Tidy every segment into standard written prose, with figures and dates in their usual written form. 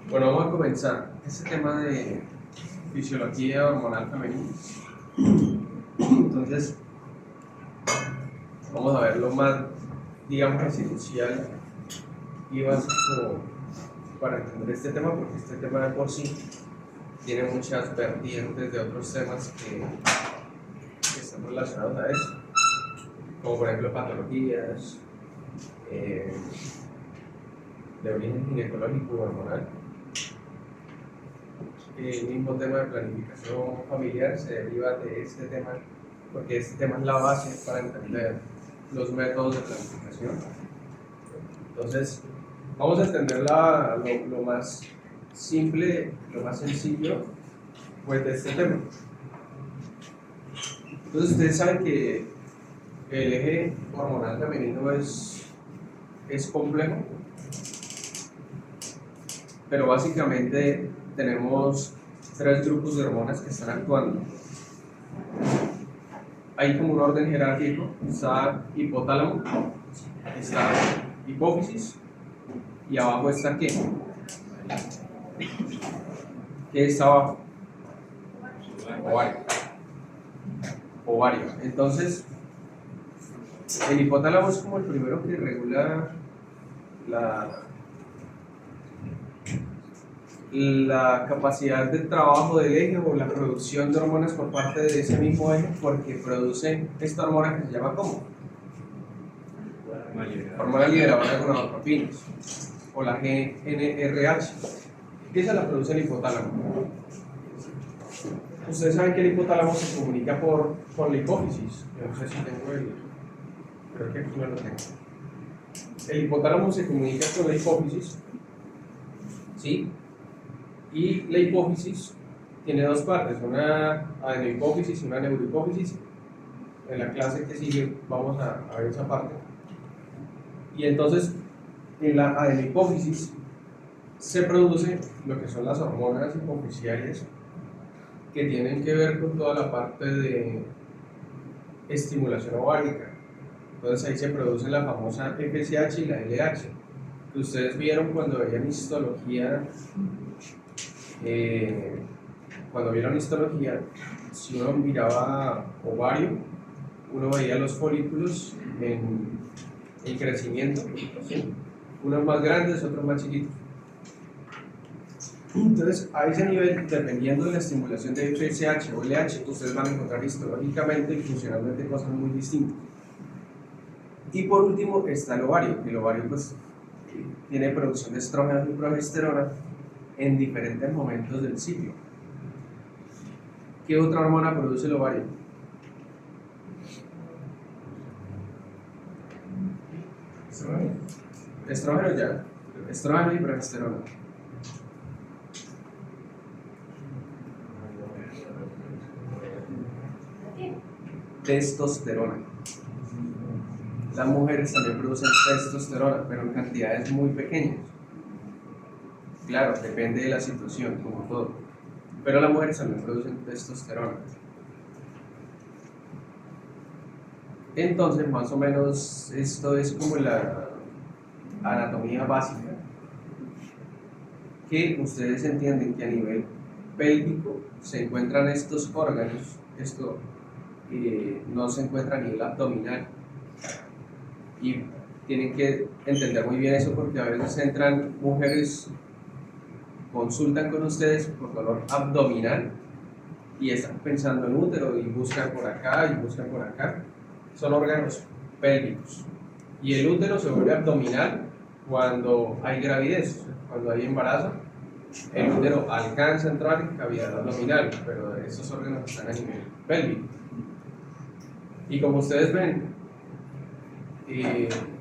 Bueno, vamos a comenzar este tema de fisiología hormonal femenina. Entonces, vamos a ver lo más, digamos, esencial y básico para entender este tema, porque este tema de por sí tiene muchas vertientes de otros temas que están relacionados a eso, como por ejemplo patologías de origen ginecológico o hormonal. El mismo tema de planificación familiar se deriva de este tema, porque este tema es la base para entender los métodos de planificación. Entonces, vamos a entender lo más simple, lo más sencillo pues, de este tema. Entonces, ustedes saben que el eje hormonal femenino es complejo, pero básicamente tenemos tres grupos de hormonas que están actuando. Hay como un orden jerárquico: está hipotálamo, está hipófisis y abajo está ¿qué? ¿Qué está abajo? Ovario. Entonces, el hipotálamo es como el primero que regula la capacidad de trabajo del eje o la producción de hormonas por parte de ese mismo eje, porque produce esta hormona que se llama ¿cómo? Hormona liberadora de gonadotropinas, o la GnRH. Esa la produce el hipotálamo. Ustedes saben que el hipotálamo se comunica con la hipófisis. Yo no sé si tengo creo que aquí no lo tengo. El hipotálamo se comunica con la hipófisis, ¿sí? Y la hipófisis tiene dos partes, una adenohipófisis y una neurohipófisis. En la clase que sigue vamos a ver esa parte. Y entonces, en la adenohipófisis se produce lo que son las hormonas hipofisiarias, que tienen que ver con toda la parte de estimulación ovárica. Entonces ahí se produce la famosa FSH y la LH, que ustedes vieron cuando veían histología. Cuando vieron histología, si uno miraba ovario, uno veía los folículos en crecimiento, ¿sí? Unos más grandes, otros más chiquitos. Entonces, a ese nivel, dependiendo de la estimulación de FSH o LH, ustedes van a encontrar histológicamente y funcionalmente cosas muy distintas. Y por último está el ovario. El ovario pues, tiene producción de estrógenos y progesterona en diferentes momentos del ciclo. ¿Qué otra hormona produce el ovario? Estrógeno ya. Estrógeno y progesterona. Testosterona. Las mujeres también producen testosterona, pero en cantidades muy pequeñas. Claro, depende de la situación, como todo. Pero las mujeres también producen testosterona. Entonces, más o menos, esto es como la anatomía básica, que ustedes entienden que a nivel pélvico se encuentran estos órganos, esto no se encuentra a nivel abdominal. Y tienen que entender muy bien eso, porque a veces entran mujeres, consultan con ustedes por dolor abdominal y están pensando en útero y buscan por acá y buscan por acá. Son órganos pélvicos. Y el útero se vuelve abdominal cuando hay gravidez, cuando hay embarazo. El útero alcanza a entrar en cavidad abdominal, pero estos órganos están a nivel pélvico. Y como ustedes ven,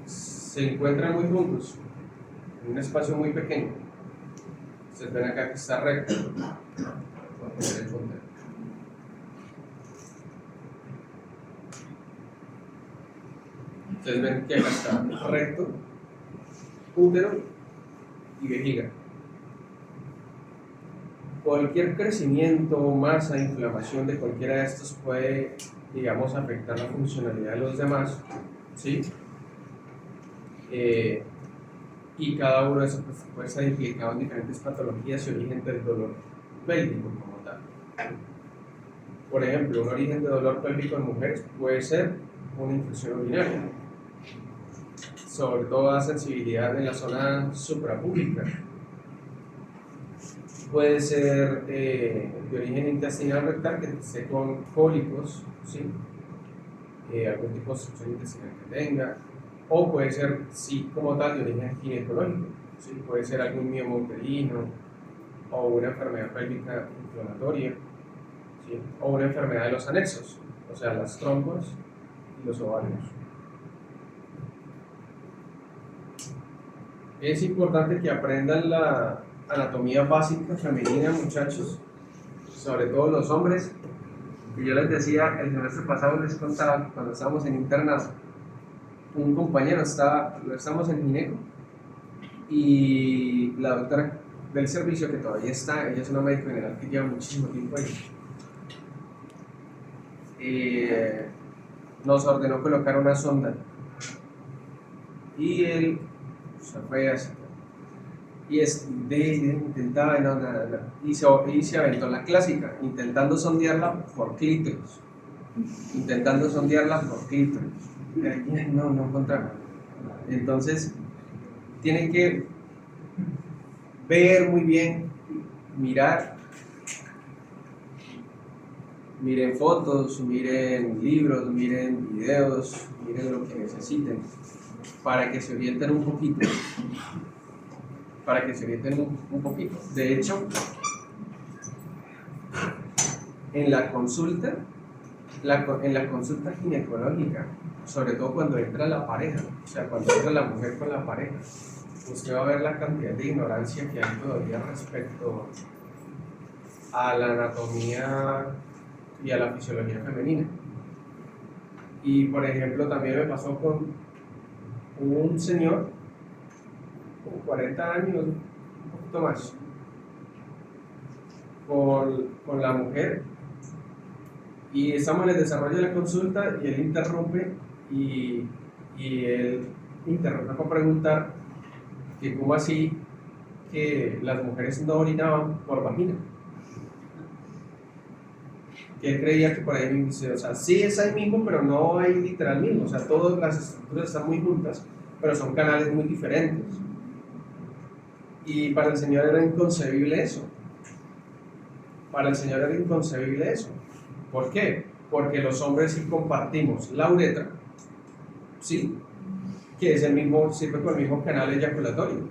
se encuentran muy juntos, en un espacio muy pequeño. Ustedes ven acá que está recto. Ustedes ven que acá está recto, útero y vejiga. cualquier crecimiento, masa, inflamación de cualquiera de estos puede, digamos, afectar la funcionalidad de los demás, ¿sí? Y cada uno de esos pues, puede estar implicado en diferentes patologías y origen del dolor pélvico como tal. Por ejemplo, un origen de dolor pélvico en mujeres puede ser una infección urinaria, sobre todo la sensibilidad en la zona suprapúbica. Puede ser de origen intestinal rectal, que esté con cólicos, ¿sí? Algún tipo de obstrucción intestinal que tenga, o puede ser, sí, como tal, de origen ginecológico, ¿sí? Puede ser algún mioma uterino, o una enfermedad pélvica inflamatoria, ¿sí? O una enfermedad de los anexos, o sea, las trompas y los ovarios. Es importante que aprendan la anatomía básica femenina, muchachos, sobre todo los hombres. Y yo les decía, el semestre pasado les contaba que cuando estábamos en internado, un compañero estábamos en gineco, y la doctora del servicio, que todavía está, ella es una médico general que lleva muchísimo tiempo ahí, nos ordenó colocar una sonda, y él se fue así, y intentaba, y se aventó la clásica, intentando sondearla por clítoris, no encontraba. Entonces tienen que ver muy bien, miren fotos, miren libros, miren videos, miren lo que necesiten para que se orienten un poquito. De hecho, en la consulta ginecológica, sobre todo cuando entra la pareja, o sea, cuando entra la mujer con la pareja, usted va a ver la cantidad de ignorancia que hay todavía respecto a la anatomía y a la fisiología femenina. Y por ejemplo, también me pasó con un señor con 40 años, un poquito más, con la mujer, y estamos en el desarrollo de la consulta y él interrumpe y él interrumpe para preguntar que cómo así que las mujeres no orinaban por vagina, que él creía que por ahí mismo, o sea, sí es ahí mismo, pero no hay literal mismo, o sea, todas las estructuras están muy juntas, pero son canales muy diferentes. Y para el Señor era inconcebible eso. ¿Por qué? Porque los hombres sí compartimos la uretra, sí, que es sirve con el mismo canal eyaculatorio.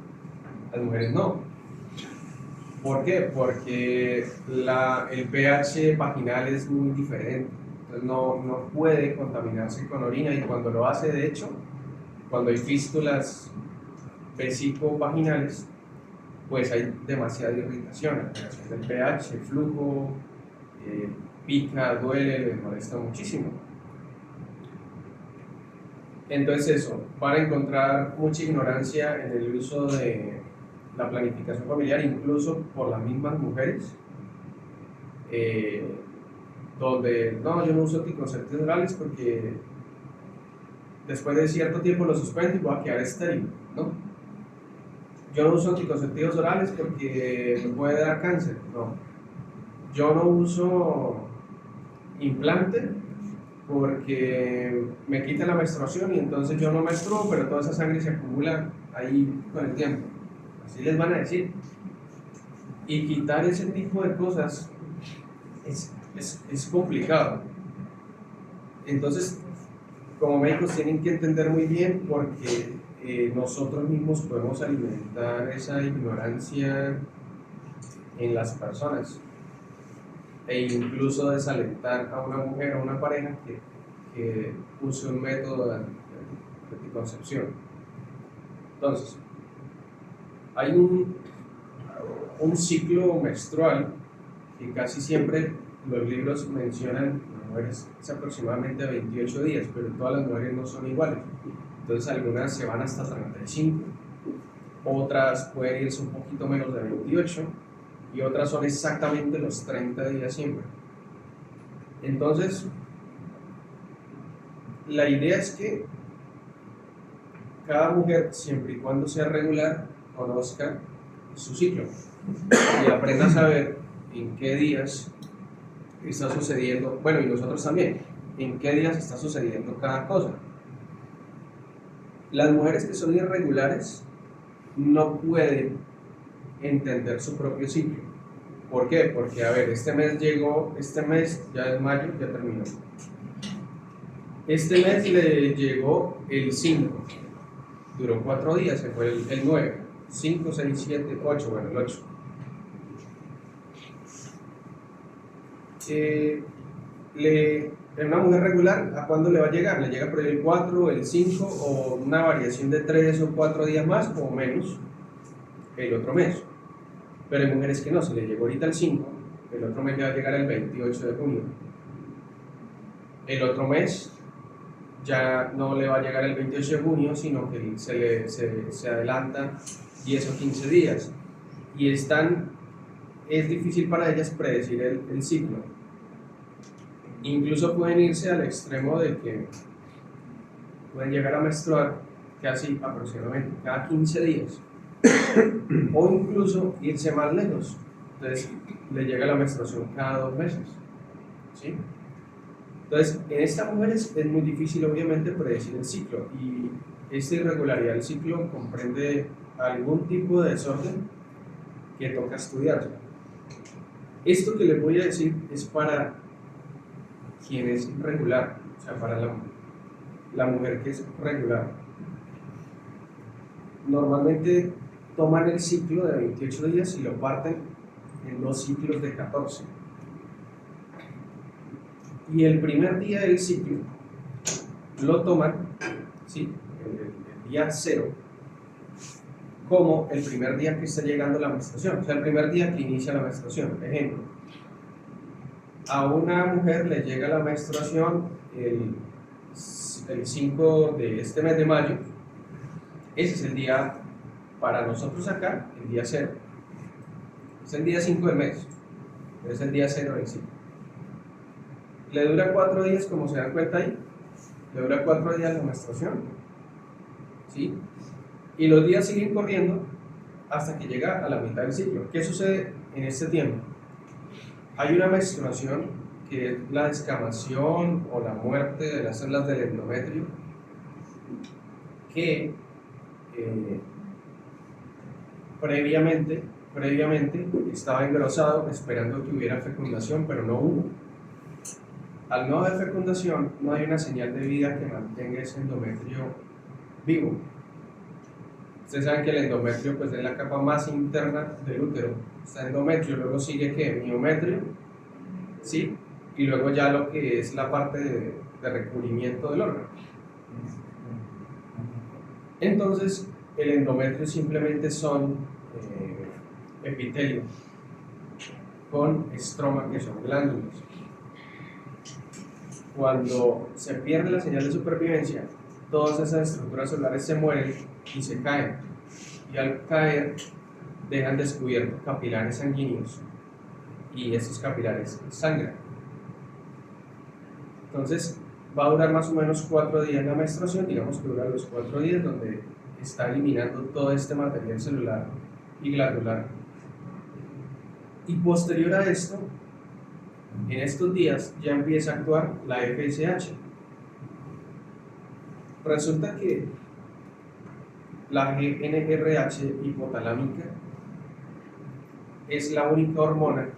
Las mujeres no. ¿Por qué? Porque el pH vaginal es muy diferente. Entonces no puede contaminarse con orina, y cuando lo hace, de hecho, cuando hay fístulas vesico-vaginales, pues hay demasiada irritación, alteración del pH, flujo, pica, duele, les molesta muchísimo. Entonces eso, van a encontrar mucha ignorancia en el uso de la planificación familiar, incluso por las mismas mujeres, donde no, yo no uso anticonceptivos orales porque después de cierto tiempo lo suspendo y voy a quedar estéril, ¿no? Yo no uso anticonceptivos orales porque me puede dar cáncer, no. Yo no uso implante porque me quita la menstruación y entonces yo no menstruo, pero toda esa sangre se acumula ahí con el tiempo. Así les van a decir. Y quitar ese tipo de cosas es complicado. Entonces, como médicos tienen que entender muy bien, porque nosotros mismos podemos alimentar esa ignorancia en las personas, e incluso desalentar a una mujer o a una pareja que use un método de anticoncepción. Entonces, hay un ciclo menstrual que casi siempre los libros mencionan, las mujeres es aproximadamente 28 días, pero todas las mujeres no son iguales. Entonces algunas se van hasta 35, otras pueden irse un poquito menos de 28, y otras son exactamente los 30 días siempre. Entonces, la idea es que cada mujer, siempre y cuando sea regular, conozca su ciclo y aprenda a saber en qué días está sucediendo, bueno, y nosotros también, en qué días está sucediendo cada cosa. Las mujeres que son irregulares no pueden entender su propio ciclo. ¿Por qué? Porque, a ver, este mes ya es mayo, ya terminó. Este mes le llegó el 5, duró 4 días, se fue el 9, 5, 6, 7, 8, bueno, el 8. En una mujer regular, ¿a cuándo le va a llegar? ¿Le llega por el 4, el 5 o una variación de 3 o 4 días más o menos el otro mes? Pero hay mujeres que no, se le llegó ahorita el 5, el otro mes le va a llegar el 28 de junio. El otro mes ya no le va a llegar el 28 de junio, sino que se adelanta 10 o 15 días. Y es difícil para ellas predecir el ciclo. Incluso pueden irse al extremo de que pueden llegar a menstruar casi aproximadamente cada 15 días. O incluso irse más lejos. Entonces le llega la menstruación cada 2 meses. ¿Sí? Entonces, en estas mujeres es muy difícil obviamente predecir el ciclo, y esta irregularidad del ciclo comprende algún tipo de desorden que toca estudiar. Esto que les voy a decir es para quien es regular, o sea, para la mujer que es regular. Normalmente toman el ciclo de 28 días y lo parten en 2 ciclos de 14. Y el primer día del ciclo lo toman, ¿sí?, el día 0, como el primer día que está llegando la menstruación, o sea, el primer día que inicia la menstruación. Ejemplo, a una mujer le llega la menstruación el 5 de este mes de mayo. Ese es el día, para nosotros acá, el día 0. Es el día 5 del mes, es el día 0 del ciclo. Le dura 4 días, como se dan cuenta ahí, le dura 4 días la menstruación, ¿sí? Y los días siguen corriendo hasta que llega a la mitad del ciclo. ¿Qué sucede en este tiempo? Hay una menstruación que es la descamación o la muerte de las células del endometrio, que previamente estaba engrosado esperando que hubiera fecundación, pero no hubo. Al no haber fecundación, no hay una señal de vida que mantenga ese endometrio vivo. Ustedes saben que el endometrio, pues, es la capa más interna del útero. Está endometrio, luego sigue ¿qué? Miometrio, ¿sí? Y luego ya lo que es la parte de recubrimiento del órgano. Entonces, el endometrio simplemente son epitelio con estroma, que son glándulas. Cuando se pierde la señal de supervivencia, todas esas estructuras celulares se mueren y se caen, y al caer dejan descubiertos capilares sanguíneos, y esos capilares sangran. Entonces va a durar más o menos 4 días la menstruación, digamos que dura los 4 días, donde está eliminando todo este material celular y glandular, y posterior a esto, en estos días ya empieza a actuar la FSH. Resulta que la GnRH hipotalámica es la única hormona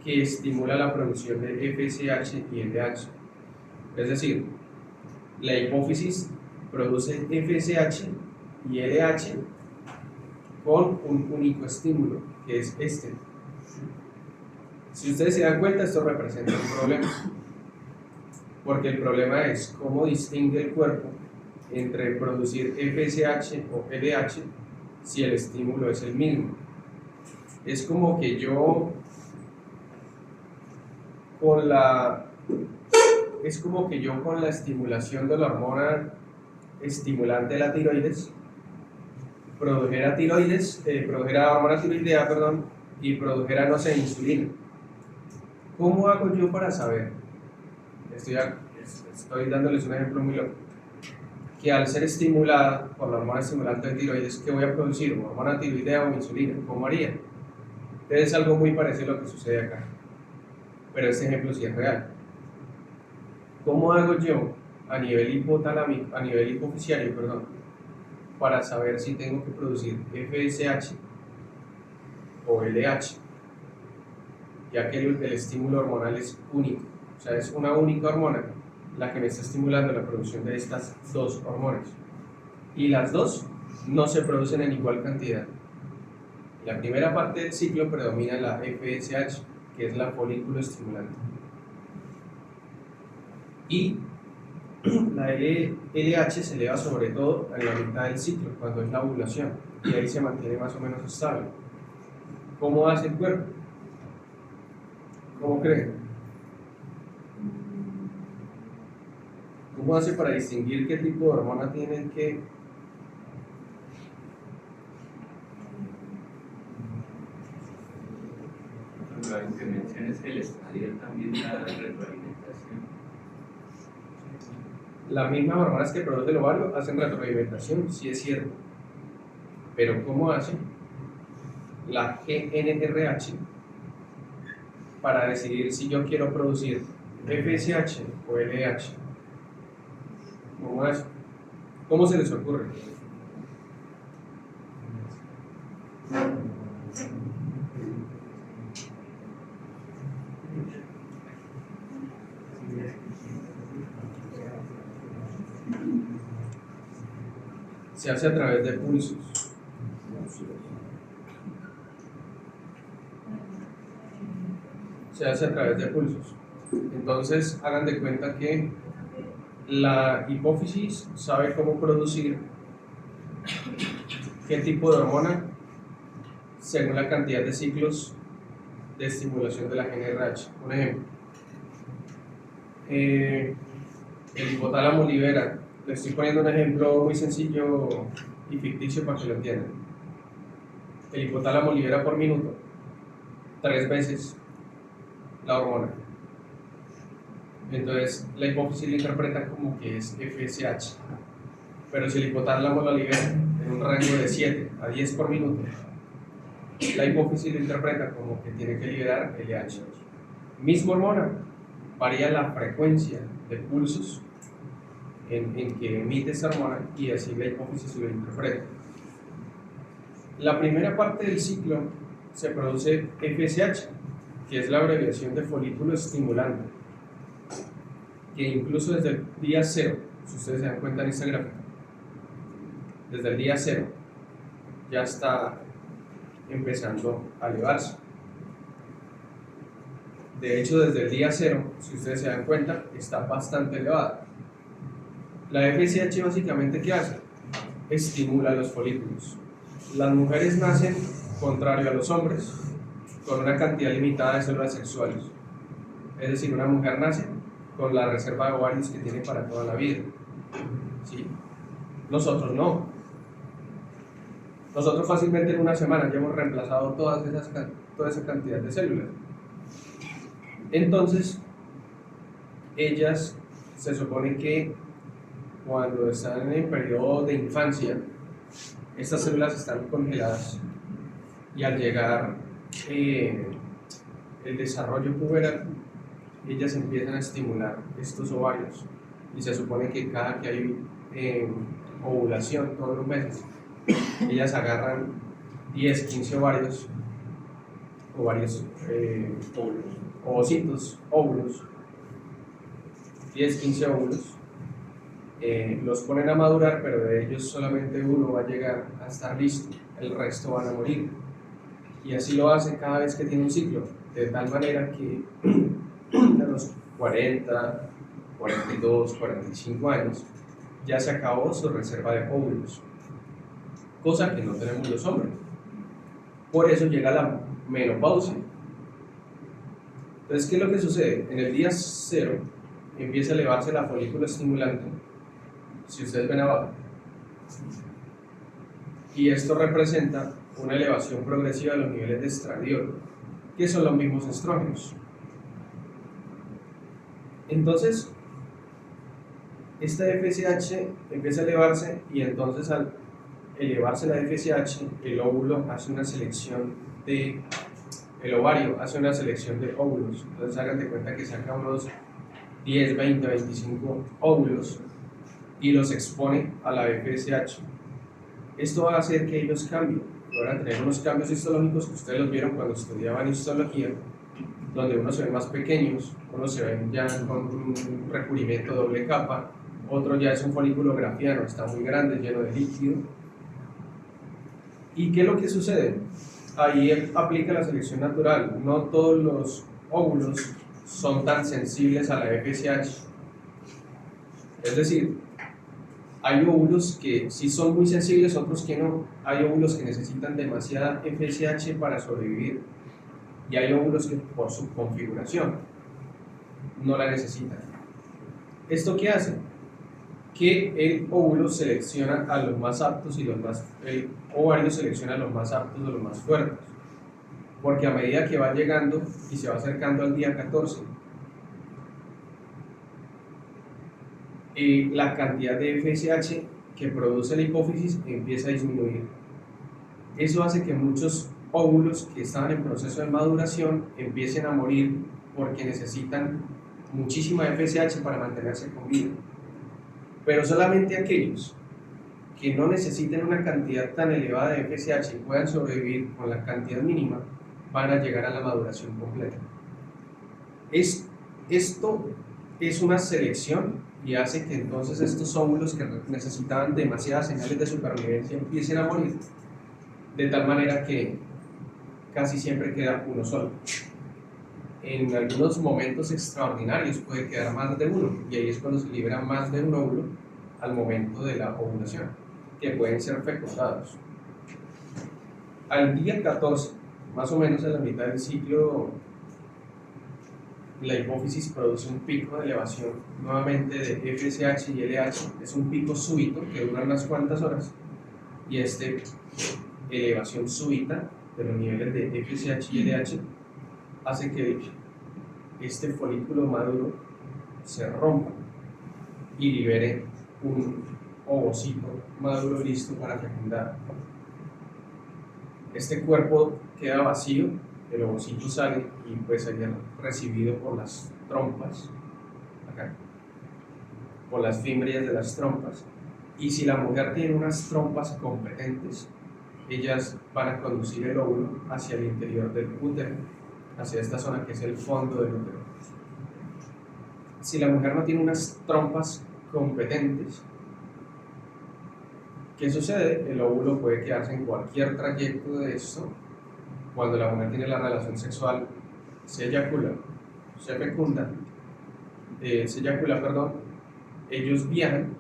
que estimula la producción de FSH y LH. Es decir, la hipófisis produce FSH y LH con un único estímulo, que es este. Si ustedes se dan cuenta, esto representa un problema, porque el problema es cómo distingue el cuerpo entre producir FSH o LH si el estímulo es el mismo. Es como que yo con la estimulación de la hormona estimulante de la tiroides produjera hormona tiroidea, y produjera, no sé, insulina. ¿Cómo hago yo para saber? Estoy dándoles un ejemplo muy loco. Que al ser estimulada por la hormona estimulante de tiroides, ¿qué voy a producir? ¿Una hormona tiroidea o insulina? ¿Cómo haría? Entonces es algo muy parecido a lo que sucede acá. Pero este ejemplo sí es real. ¿Cómo hago yo a nivel hipotalámico, a nivel hipofisiario, perdón, para saber si tengo que producir FSH o LH? Ya que el estímulo hormonal es único, o sea, es una única hormona la que me está estimulando la producción de estas dos hormonas. Y las dos no se producen en igual cantidad. En la primera parte del ciclo predomina la FSH, que es la folículo estimulante. Y la LH se eleva sobre todo en la mitad del ciclo, cuando es la ovulación, y ahí se mantiene más o menos estable. ¿Cómo hace el cuerpo? ¿Cómo creen? ¿Cómo hace para distinguir qué tipo de hormona tienen que? Lo que mencionas es el estadio también la retroalimentación. Las mismas hormonas que produce el ovario hacen retroalimentación, sí es cierto. Pero ¿cómo hace la GnRH para decidir si yo quiero producir FSH o LH? ¿Cómo hace? ¿Cómo se les ocurre? Se hace a través de pulsos. Se hace a través de pulsos. Entonces, hagan de cuenta que la hipófisis sabe cómo producir qué tipo de hormona según la cantidad de ciclos de estimulación de la GnRH. Un ejemplo. El hipotálamo libera, le estoy poniendo un ejemplo muy sencillo y ficticio para que lo entiendan. El hipotálamo libera por minuto 3 veces la hormona. Entonces la hipófisis lo interpreta como que es FSH, pero si el hipotálamo lo libera en un rango de 7 a 10 por minuto, la hipófisis lo interpreta como que tiene que liberar LH. Misma hormona, varía la frecuencia de pulsos en que emite esta hormona y así la hipófisis lo interpreta. La primera parte del ciclo se produce FSH, que es la abreviación de folículo estimulante, que incluso desde el día 0, si ustedes se dan cuenta en esta gráfica, desde el día 0 ya está empezando a elevarse. De hecho, desde el día 0, si ustedes se dan cuenta, está bastante elevada. La FSH básicamente, ¿qué hace? Estimula los folículos. Las mujeres nacen, contrario a los hombres, con una cantidad limitada de células sexuales. Es decir, una mujer nace con la reserva de ovarios que tiene para toda la vida. ¿Sí? Nosotros no. Nosotros fácilmente en una semana ya hemos reemplazado toda esa cantidad de células. Entonces, ellas se supone que cuando están en el periodo de infancia, estas células están congeladas y al llegar el desarrollo puberal, ellas empiezan a estimular estos ovarios y se supone que cada que hay ovulación todos los meses, ellas agarran 10, 15 ovarios, ovocitos, óvulos, 10, 15 óvulos, los ponen a madurar, pero de ellos solamente uno va a llegar a estar listo, el resto van a morir. Y así lo hacen cada vez que tiene un ciclo, de tal manera que a los 40, 42, 45 años ya se acabó su reserva de óvulos, cosa que no tenemos los hombres. Por eso llega la menopausia. Entonces, ¿qué es lo que sucede? En el día 0 empieza a elevarse la folículo estimulante, si ustedes ven abajo, y esto representa una elevación progresiva de los niveles de estradiol, que son los mismos estrógenos. Entonces, esta FSH empieza a elevarse y entonces al elevarse la FSH, el óvulo hace una selección el ovario hace una selección de óvulos. Entonces hagan de cuenta que saca unos 10, 20, 25 óvulos y los expone a la FSH. Esto va a hacer que ellos cambien. Van a tener unos cambios histológicos que ustedes los vieron cuando estudiaban histología, donde unos se ven más pequeños, unos se ven ya con un recubrimiento doble capa, otro ya es un folículo grafiano, está muy grande, lleno de líquido. ¿Y qué es lo que sucede? Ahí aplica la selección natural. No todos los óvulos son tan sensibles a la FSH. Es decir, hay óvulos que sí son muy sensibles, otros que no. Hay óvulos que necesitan demasiada FSH para sobrevivir y hay óvulos que por su configuración no la necesitan. ¿Esto qué hace? Que el óvulo selecciona a los más aptos y el ovario selecciona a los más aptos o los más fuertes, porque a medida que va llegando y se va acercando al día 14, la cantidad de FSH que produce la hipófisis empieza a disminuir. Eso hace que muchos óvulos que estaban en proceso de maduración empiecen a morir porque necesitan muchísima FSH para mantenerse con vida. Pero solamente aquellos que no necesiten una cantidad tan elevada de FSH y puedan sobrevivir con la cantidad mínima van a llegar a la maduración completa. Esto es una selección y hace que entonces estos óvulos que necesitaban demasiadas señales de supervivencia empiecen a morir, de tal manera que casi siempre queda uno solo. En algunos momentos extraordinarios puede quedar más de uno, y ahí es cuando se libera más de un óvulo al momento de la ovulación, que pueden ser fecundados. Al día 14, más o menos en la mitad del ciclo, la hipófisis produce un pico de elevación nuevamente de FSH y LH. Es un pico súbito que dura unas cuantas horas, y esta elevación súbita de los niveles de FSH y LH hace que este folículo maduro se rompa y libere un ovocito maduro listo para fecundar. Este cuerpo queda vacío, el ovocito sale y puede ser recibido por las trompas, acá, por las fimbrias de las trompas, y si la mujer tiene unas trompas competentes, ellas van a conducir el óvulo hacia el interior del útero, hacia esta zona que es el fondo del útero. Si la mujer no tiene unas trompas competentes, ¿qué sucede? El óvulo puede quedarse en cualquier trayecto de esto. Cuando la mujer tiene la relación sexual, se eyacula, ellos viajan,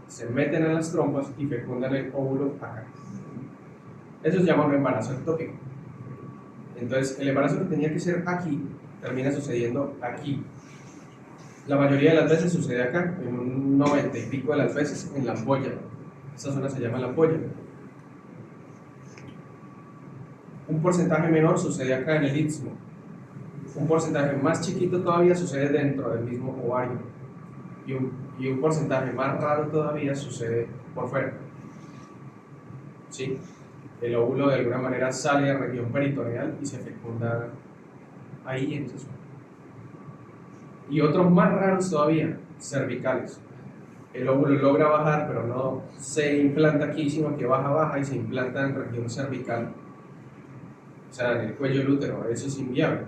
se meten en las trompas y fecundan el óvulo acá. Eso se llama un embarazo ectópico. Entonces, el embarazo que tenía que ser aquí, termina sucediendo aquí. La mayoría de las veces sucede acá, en un 90 y pico de las veces en la ampolla. Esta zona se llama la ampolla. Un porcentaje menor sucede acá en el istmo. Un porcentaje más chiquito todavía sucede dentro del mismo ovario. Y un porcentaje más raro todavía sucede por fuera. ¿Sí? El óvulo de alguna manera sale de la región peritoneal y se fecunda ahí en esa zona. Y otros más raros todavía, cervicales. El óvulo logra bajar, pero no se implanta aquí, sino que baja y se implanta en región cervical, o sea, en el cuello del útero. Eso es inviable.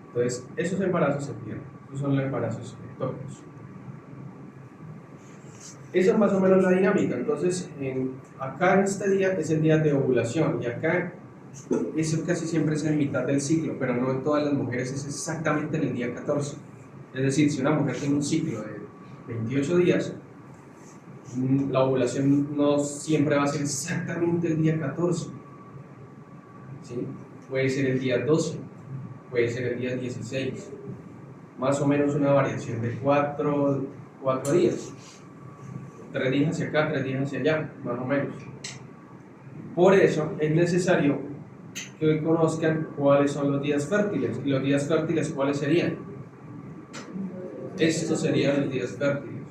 Entonces, esos embarazos se pierden. Esos son los embarazos ectópicos. Esa es más o menos la dinámica. Entonces, acá en este día es el día de ovulación, y acá eso casi siempre es en mitad del ciclo, pero no en todas las mujeres es exactamente en el día 14. Es decir, si una mujer tiene un ciclo de 28 días, la ovulación no siempre va a ser exactamente el día 14. ¿Sí? Puede ser el día 12, puede ser el día 16, más o menos una variación de 4 días. 3 días hacia acá, 3 días hacia allá, más o menos. Por eso es necesario que hoy conozcan cuáles son los días fértiles. ¿Y los días fértiles cuáles serían? Estos serían los días fértiles.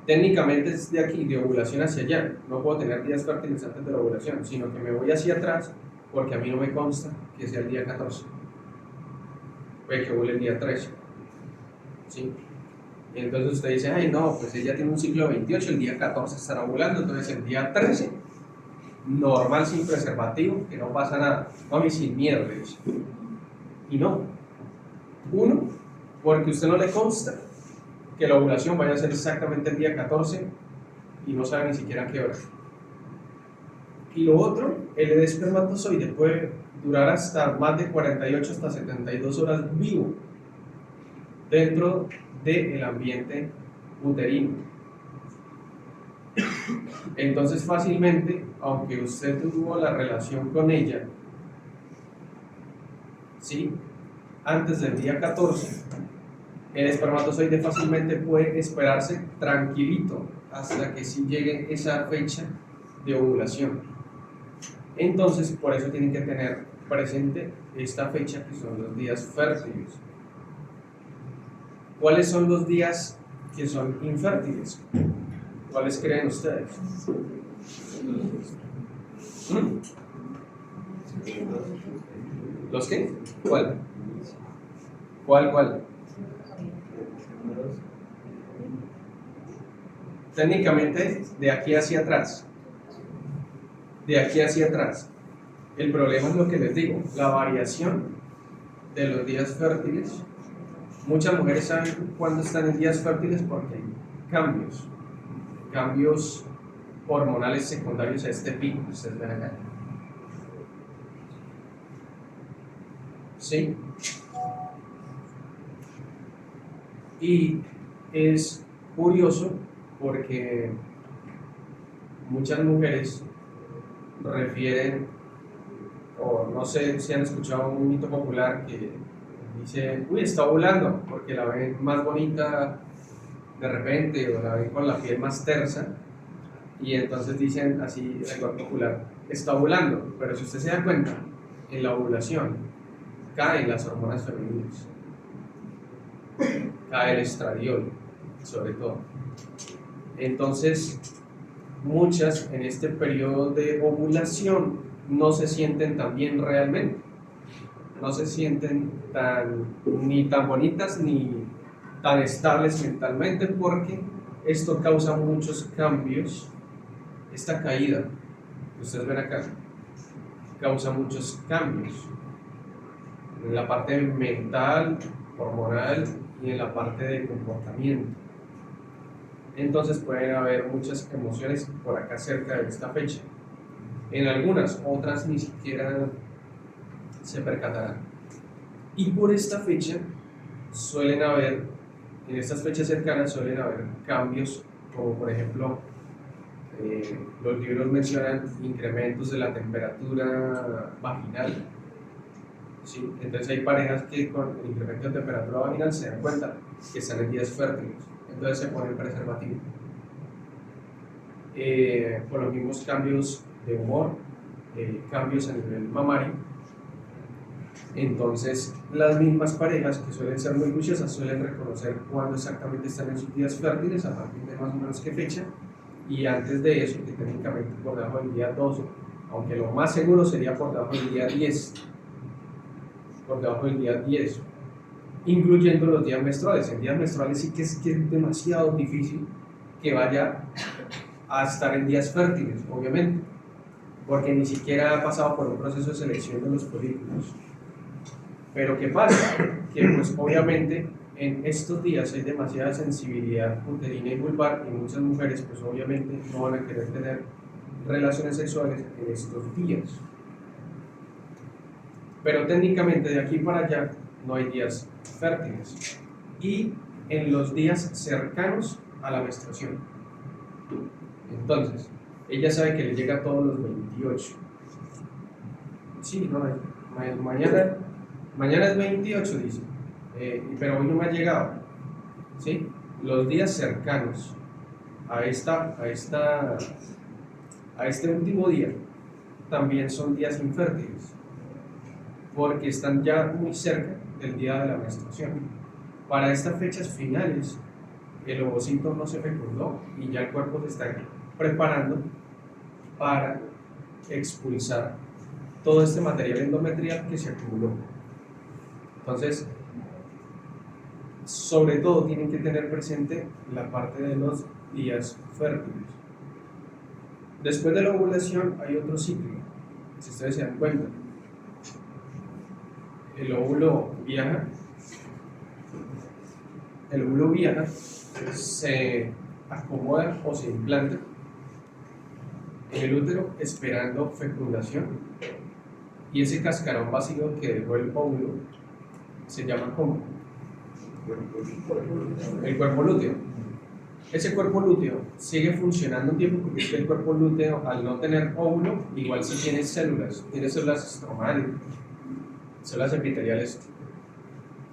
Técnicamente es de aquí, de ovulación hacia allá. No puedo tener días fértiles antes de la ovulación, sino que me voy hacia atrás porque a mí no me consta que sea el día 14. Puede que ovule el día 13. ¿Sí? Y entonces usted dice, ay no, pues ella tiene un ciclo 28, el día 14 estará ovulando, entonces el día 13, normal sin preservativo, que no pasa nada. Mami, sin miedo, le dice. Y no. Uno, porque a usted no le consta que la ovulación vaya a ser exactamente el día 14 y no sabe ni siquiera qué hora. Y lo otro, el espermatozoide puede durar hasta más de 48 hasta 72 horas vivo dentro del ambiente uterino. Entonces fácilmente, aunque usted tuvo la relación con ella, ¿sí?, antes del día 14, el espermatozoide fácilmente puede esperarse tranquilito hasta que sí llegue esa fecha de ovulación. Entonces, por eso tienen que tener presente esta fecha, que son los días fértiles. ¿Cuáles son los días que son infértiles? ¿Cuáles creen ustedes? ¿Los qué? ¿Cuál? ¿Cuál? Técnicamente, de aquí hacia atrás. De aquí hacia atrás. El problema es lo que les digo, la variación de los días fértiles. Muchas mujeres saben cuándo están en días fértiles porque hay cambios hormonales secundarios a este pico que ustedes ven acá. ¿Sí? Y es curioso porque muchas mujeres refieren, o no sé si han escuchado un mito popular que dice, uy, está ovulando, porque la ven más bonita de repente, o la ven con la piel más tersa, y entonces dicen así, el lenguaje popular, está ovulando. Pero si usted se da cuenta, en la ovulación caen las hormonas femeninas, cae el estradiol, sobre todo. Entonces, muchas en este periodo de ovulación no se sienten tan bien realmente, no se sienten ni tan bonitas ni tan estables mentalmente, porque esto causa muchos cambios. Esta caída que ustedes ven acá causa muchos cambios en la parte mental, hormonal y en la parte de comportamiento. Entonces pueden haber muchas emociones por acá cerca de esta fecha. En algunas, otras ni siquiera se percatarán. Y por esta fecha suelen haber, en estas fechas cercanas suelen haber cambios, como por ejemplo, los libros mencionan incrementos de la temperatura vaginal. ¿Sí? Entonces hay parejas que con el incremento de temperatura vaginal se dan cuenta que están en días fértiles, entonces se ponen preservativo. Por los mismos cambios de humor, cambios a nivel mamario. Entonces las mismas parejas, que suelen ser muy juiciosas, suelen reconocer cuándo exactamente están en sus días fértiles, a partir de más o menos qué fecha, y antes de eso, que técnicamente por debajo del día 12, aunque lo más seguro sería por debajo del día 10, por debajo del día 10, incluyendo los días menstruales. En días menstruales sí que es demasiado difícil que vaya a estar en días fértiles, obviamente, porque ni siquiera ha pasado por un proceso de selección de los folículos. Pero ¿qué pasa? Que pues obviamente en estos días hay demasiada sensibilidad uterina y vulvar, y muchas mujeres pues obviamente no van a querer tener relaciones sexuales en estos días. Pero técnicamente de aquí para allá no hay días fértiles. Y en los días cercanos a la menstruación. Entonces, ella sabe que le llega todos los 28. Sí, no, mañana es 28, dice. Pero hoy no me ha llegado. ¿Sí? Los días cercanos a esta a este último día también son días infértiles, porque están ya muy cerca del día de la menstruación. Para estas fechas finales, el ovocito no se fecundó y ya el cuerpo se está preparando para expulsar todo este material endometrial que se acumuló. Entonces, sobre todo tienen que tener presente la parte de los días fértiles. Después de la ovulación hay otro ciclo, si ustedes se dan cuenta. El óvulo viaja, se acomoda o se implanta en el útero esperando fecundación, y ese cascarón vacío que dejó el óvulo se llama ¿cómo? El cuerpo lúteo. Ese cuerpo lúteo sigue funcionando un tiempo, porque es que el cuerpo lúteo, al no tener óvulo, igual sí tiene células estromales, células epiteliales.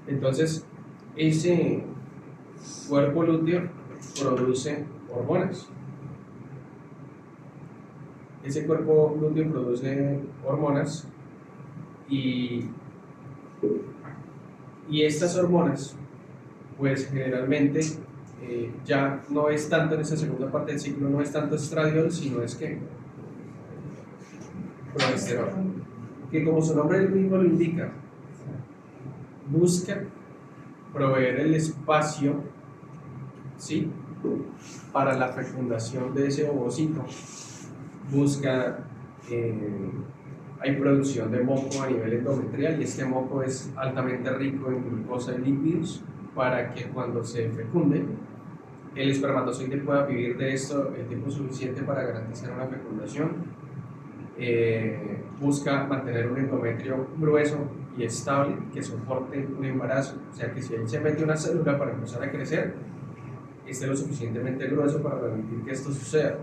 Entonces, ese cuerpo lúteo produce hormonas. Ese cuerpo lúteo produce hormonas y estas hormonas, pues generalmente ya no es tanto en esa segunda parte del ciclo, no es tanto estradiol, sino es que progesterona, que como su nombre mismo lo indica, busca proveer el espacio, ¿sí?, para la fecundación de ese ovocito. Busca, hay producción de moco a nivel endometrial, y este moco es altamente rico en glucosa y lípidos para que cuando se fecunde el espermatozoide pueda vivir de esto el tiempo suficiente para garantizar una fecundación. Busca mantener un endometrio grueso y estable que soporte un embarazo, o sea que si él se mete una célula para empezar a crecer, esté lo suficientemente grueso para permitir que esto suceda.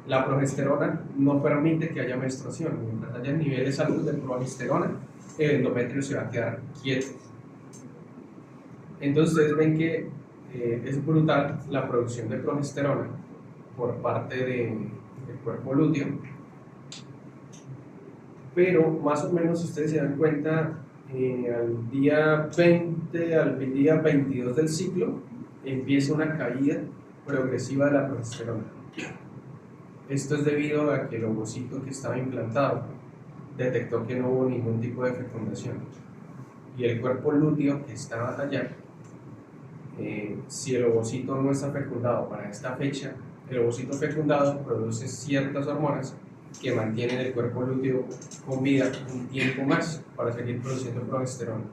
La progesterona no permite que haya menstruación. Mientras haya niveles altos de progesterona, el endometrio se va a quedar quieto. Entonces ustedes ven que es brutal la producción de progesterona por parte del cuerpo lúteo, pero más o menos ustedes se dan cuenta, al día 20, al día 22 del ciclo, empieza una caída progresiva de la progesterona. Esto es debido a que el ovocito que estaba implantado detectó que no hubo ningún tipo de fecundación, y el cuerpo lúteo que estaba allá, si el ovocito no está fecundado para esta fecha, el ovocito fecundado produce ciertas hormonas que mantienen el cuerpo lúteo con vida un tiempo más para seguir produciendo progesterona.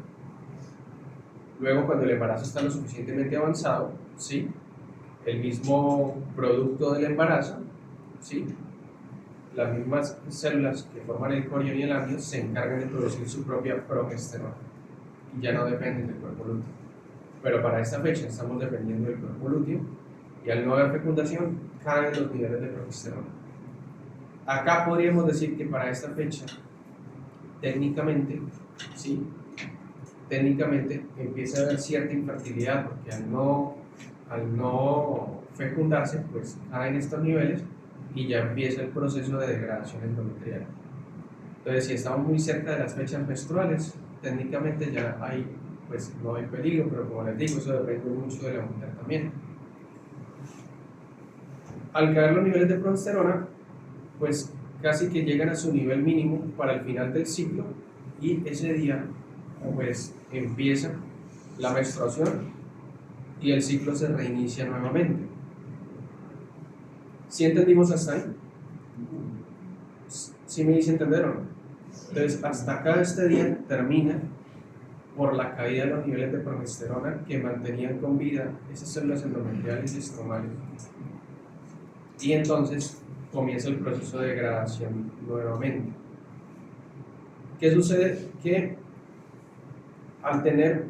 Luego, cuando el embarazo está lo suficientemente avanzado, ¿sí?, el mismo producto del embarazo, ¿sí?, las mismas células que forman el corión y el amnios se encargan de producir su propia progesterona y ya no dependen del cuerpo lúteo. Pero para esta fecha estamos dependiendo del cuerpo lúteo, y al no haber fecundación caen los niveles de progesterona. Acá podríamos decir que para esta fecha, técnicamente, ¿sí?, técnicamente empieza a haber cierta infertilidad, porque al no fecundarse, pues caen estos niveles y ya empieza el proceso de degradación endometrial. Entonces, si estamos muy cerca de las fechas menstruales, técnicamente ya hay, pues no hay peligro, pero como les digo, eso depende mucho de la mujer también. Al caer los niveles de progesterona, pues casi que llegan a su nivel mínimo para el final del ciclo, y ese día pues empieza la menstruación y el ciclo se reinicia nuevamente. ¿Sí entendimos hasta ahí? ¿Sí me dice entender o no? Entonces, hasta acá este día termina por la caída de los niveles de progesterona que mantenían con vida esas células endometriales y estromales. Y entonces comienza el proceso de degradación nuevamente. ¿Qué sucede? Que al tener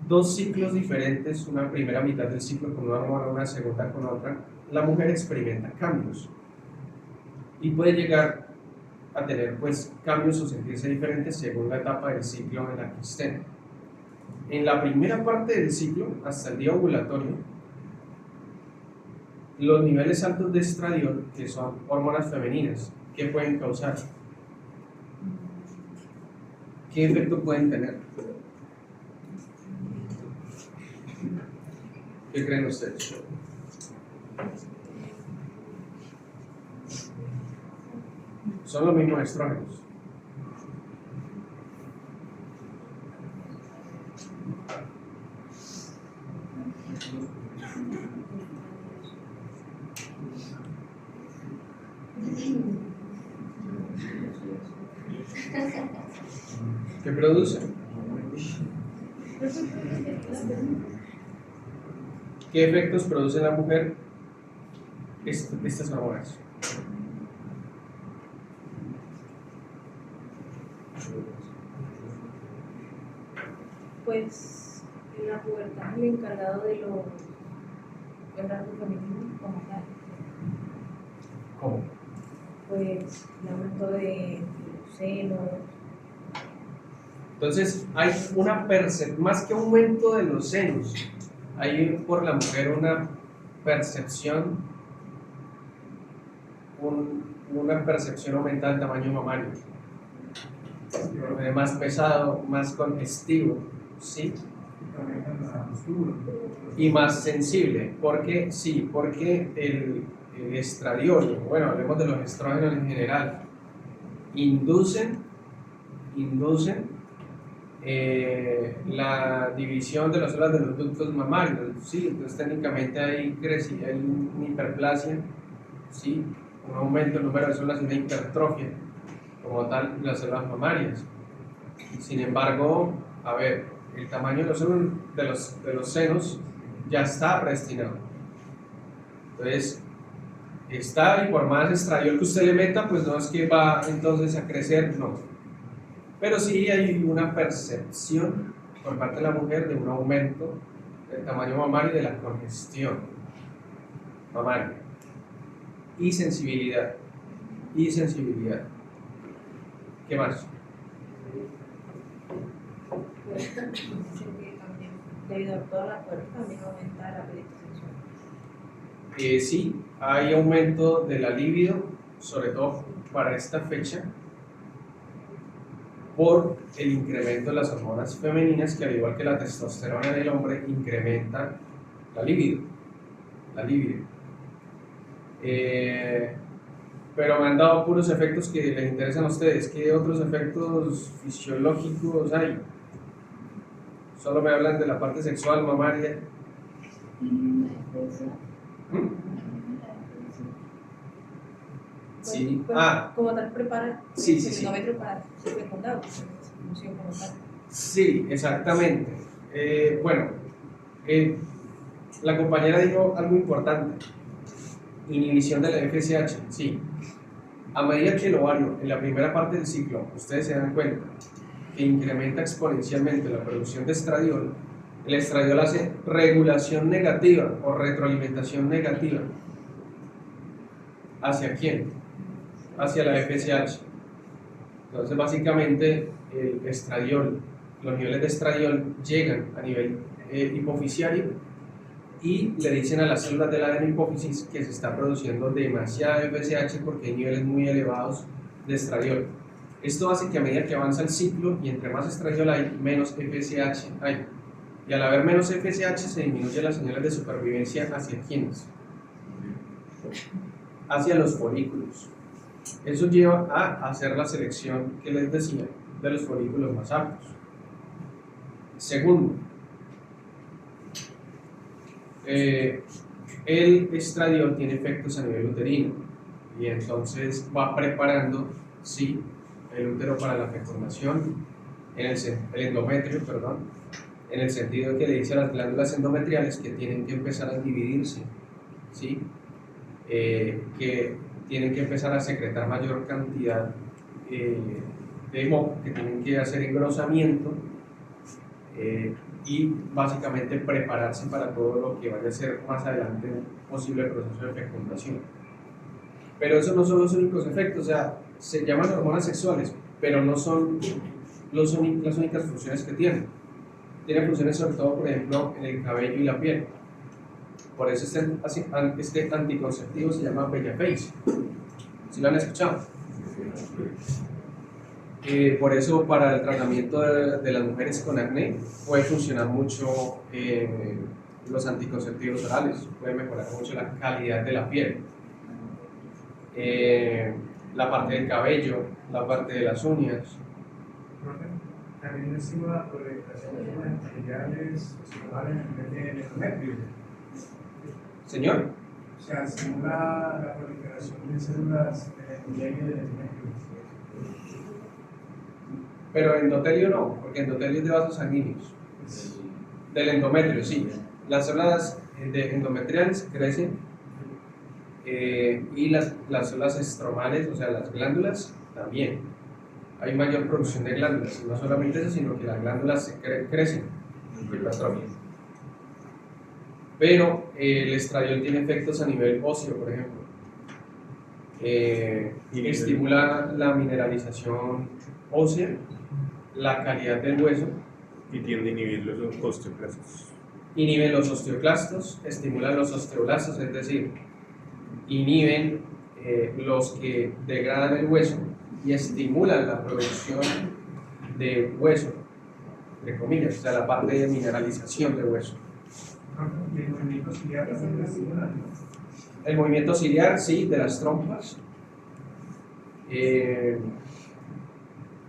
dos ciclos diferentes, una primera mitad del ciclo con una hormona, una segunda con otra, la mujer experimenta cambios y puede llegar a tener pues cambios o sentirse diferentes según la etapa del ciclo en la que estén. En la primera parte del ciclo, hasta el día ovulatorio, los niveles altos de estradiol, que son hormonas femeninas, ¿qué pueden causar? ¿Qué efecto pueden tener? ¿Qué creen ustedes? Son los mismos estrógenos. ¿Qué producen? ¿Qué efectos produce en la mujer estas hormonas? Pues en la pubertad el encargado de los rasgos femeninos como tal, ¿Cómo? pues el aumento de los senos. Entonces, hay una percepción, más que aumento de los senos, hay por la mujer una percepción, una percepción aumentada del tamaño mamario, más pesado, más congestivo, ¿sí? Y más sensible. ¿Por qué? Sí, porque el estradiol, bueno, hablemos de los estrógenos en general, inducen la división de las células de los ductos mamarios, ¿sí? Entonces técnicamente hay una hiperplasia, ¿sí? Un aumento del número de células y una hipertrofia como tal de las células mamarias. Sin embargo, a ver, el tamaño de los senos ya está predestinado. Entonces, está, y por más estradiol que usted le meta, pues no es que va entonces a crecer, no. Pero sí hay una percepción por parte de la mujer de un aumento del tamaño mamario y de la congestión mamaria. Y sensibilidad. ¿Qué más? Pues también, debido a toda la pubertad, también aumenta la apetito sexual. Sí, hay aumento de la libido, sobre todo para esta fecha, por el incremento de las hormonas femeninas, que al igual que la testosterona en el hombre, incrementa la libido. Pero me han dado puros efectos que les interesan a ustedes. ¿Qué otros efectos fisiológicos hay? Solo me hablan de la parte sexual, mamaria. Sí. Pues, como tal prepara Sí. el endometrio para ser fecundado, función como tal. Sí, exactamente. Bueno, la compañera dijo algo importante. Inhibición de la FSH, sí. A medida que el ovario, en la primera parte del ciclo, ustedes se dan cuenta que incrementa exponencialmente la producción de estradiol, el estradiol hace regulación negativa o retroalimentación negativa. ¿Hacia quién? Hacia la FSH. Entonces, básicamente, el estradiol, los niveles de estradiol llegan a nivel hipofisiario y le dicen a las células de la adenohipófisis que se está produciendo demasiada FSH porque hay niveles muy elevados de estradiol. Esto hace que a medida que avanza el ciclo y entre más estradiol hay, menos FSH hay. Y al haber menos FSH se disminuyen las señales de supervivencia hacia quiénes? Hacia los folículos. Eso lleva a hacer la selección que les decía de los folículos más aptos. Segundo, el estradiol tiene efectos a nivel uterino y entonces va preparando, sí, el útero para la fecundación, el endometrio, perdón, en el sentido de que le dice a las glándulas endometriales que tienen que empezar a dividirse, ¿sí? Que tienen que empezar a secretar mayor cantidad de moco, que tienen que hacer engrosamiento y básicamente prepararse para todo lo que vaya a ser más adelante un posible proceso de fecundación. Pero esos no son los únicos efectos, o sea, se llaman hormonas sexuales, pero no son las únicas funciones que tienen. Tienen funciones sobre todo, por ejemplo, en el cabello y la piel. Por eso este anticonceptivo se llama Bellaface. ¿Sí lo han escuchado? Por eso para el tratamiento de las mujeres con acné puede funcionar mucho los anticonceptivos orales, puede mejorar mucho la calidad de la piel, la parte del cabello, la parte de las uñas. También estimula la proliferación de células epiteliales celulares en vez de endometrios. Señor, O sea, estimula la proliferación de células epiteliales del endometrio. pero endotelio no, porque endotelio es de vasos sanguíneos. Del endometrio, sí. Las células endometriales crecen y las células estromales, o sea, las glándulas, también. Hay mayor producción de glándulas, y no solamente eso, sino que las glándulas crecen y la atrofian. Pero el estradiol tiene efectos a nivel óseo, por ejemplo. Estimula la mineralización ósea, la calidad del hueso, Y tiende a inhibir los osteoclastos. inhibe los osteoclastos, estimula los osteoblastos, es decir, inhiben los que degradan el hueso y estimulan la producción de hueso, entre comillas, o sea, la parte de mineralización de hueso. Y el movimiento ciliar también lo estimula, ¿no? El movimiento ciliar, sí, de las trompas.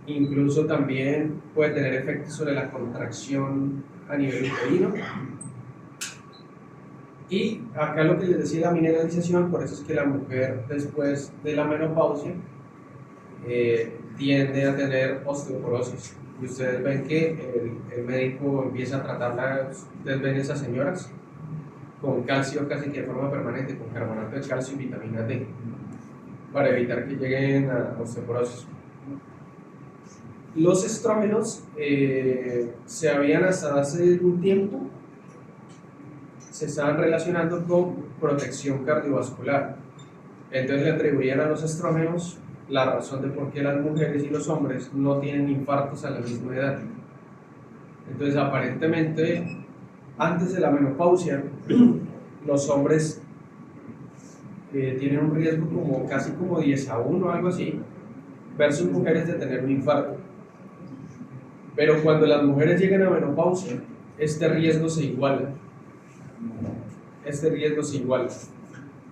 Incluso también puede tener efectos sobre la contracción a nivel uterino. Y acá lo que les decía, la mineralización, por eso es que la mujer después de la menopausia tiende a tener osteoporosis. Y ustedes ven que el médico empieza a tratarla, ustedes ven esas señoras con calcio casi que de forma permanente, con carbonato de calcio y vitamina D, para evitar que lleguen a osteoporosis. Los estrógenos se habían hasta hace un tiempo, se estaban relacionando con protección cardiovascular. Entonces le atribuían a los estrógenos la razón de por qué las mujeres y los hombres no tienen infartos a la misma edad. Entonces aparentemente antes de la menopausia los hombres tienen un riesgo como casi como 10-1 o algo así versus mujeres de tener un infarto. Pero cuando las mujeres llegan a menopausia, este riesgo se iguala.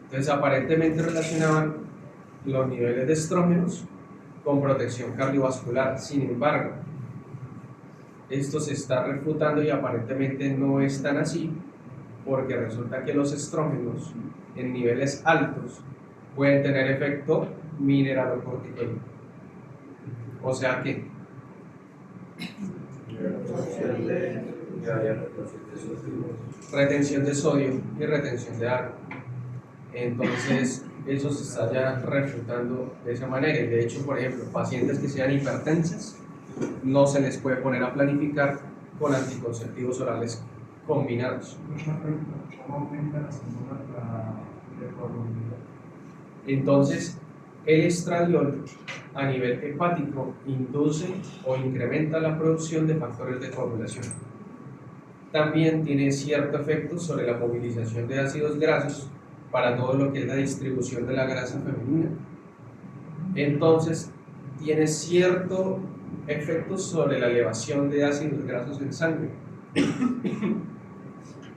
Entonces aparentemente relacionaban los niveles de estrógenos con protección cardiovascular. Sin embargo, esto se está refutando y aparentemente no es tan así, porque resulta que los estrógenos en niveles altos pueden tener efecto mineralocorticoide. O sea que retención de sodio y retención de agua. Entonces, eso se está ya refutando de esa manera. Y de hecho, por ejemplo, pacientes que sean hipertensas no se les puede poner a planificar con anticonceptivos orales combinados. ¿Cómo aumenta las hormonas de hormonal? Entonces, el estradiol a nivel hepático induce o incrementa la producción de factores de coagulación. También tiene cierto efecto sobre la movilización de ácidos grasos para todo lo que es la distribución de la grasa femenina. Entonces, tiene cierto efecto sobre la elevación de ácidos grasos en sangre.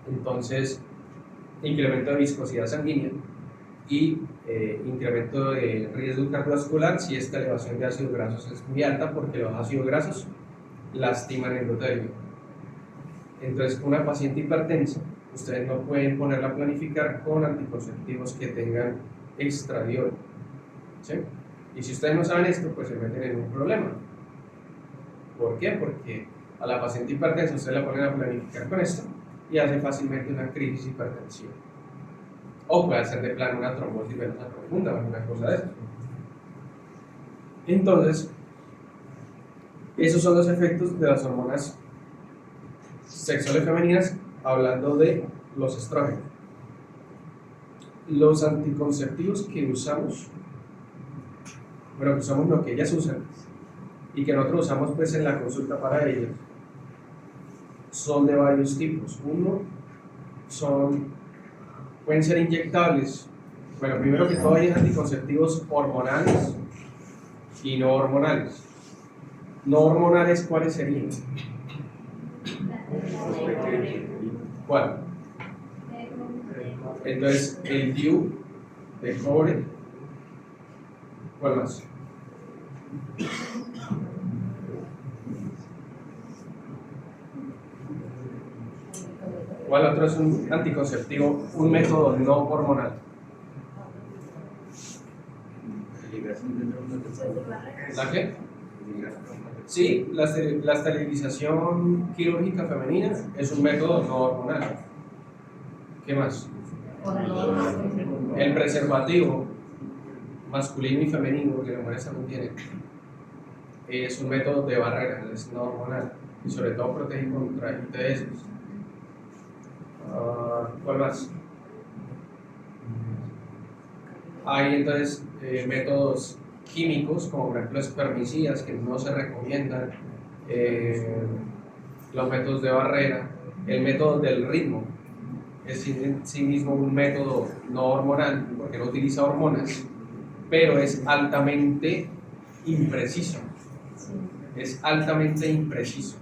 Entonces, incremento de viscosidad sanguínea y incremento de riesgo cardiovascular si esta elevación de ácidos grasos es muy alta, porque los ácidos grasos lastiman el endotelio. Entonces, una paciente hipertensa, ustedes no pueden ponerla a planificar con anticonceptivos que tengan estradiol, ¿sí? Y si ustedes no saben esto, pues se meten en un problema. ¿Por qué? Porque a la paciente hipertensa ustedes la ponen a planificar con esto y hace fácilmente una crisis hipertensiva. O puede hacer de plano una trombosis venosa profunda o alguna cosa de eso. Entonces, esos son los efectos de las hormonas sexuales femeninas, hablando de los estrógenos. Los anticonceptivos que usamos, bueno, que usamos lo que ellas usan y que nosotros usamos pues en la consulta para ellas, son de varios tipos. Uno son pueden ser inyectables. Bueno, primero que todo hay anticonceptivos hormonales y no hormonales. No hormonales, ¿cuáles serían? ¿Cuál? Entonces, el DIU de cobre. ¿Cuál más? ¿Cuál otro es un anticonceptivo, un método no hormonal? ¿La qué? Sí, la esterilización quirúrgica femenina es un método no hormonal. ¿Qué más? El preservativo masculino y femenino, que las mujeres también tienen, es un método de barrera, es no hormonal y sobre todo protege contra ITS. ¿Cuál más? Hay entonces métodos químicos, como por ejemplo espermicidas, que no se recomiendan, los métodos de barrera, el método del ritmo, es en sí mismo un método no hormonal, porque no utiliza hormonas, pero es altamente impreciso. Es altamente impreciso.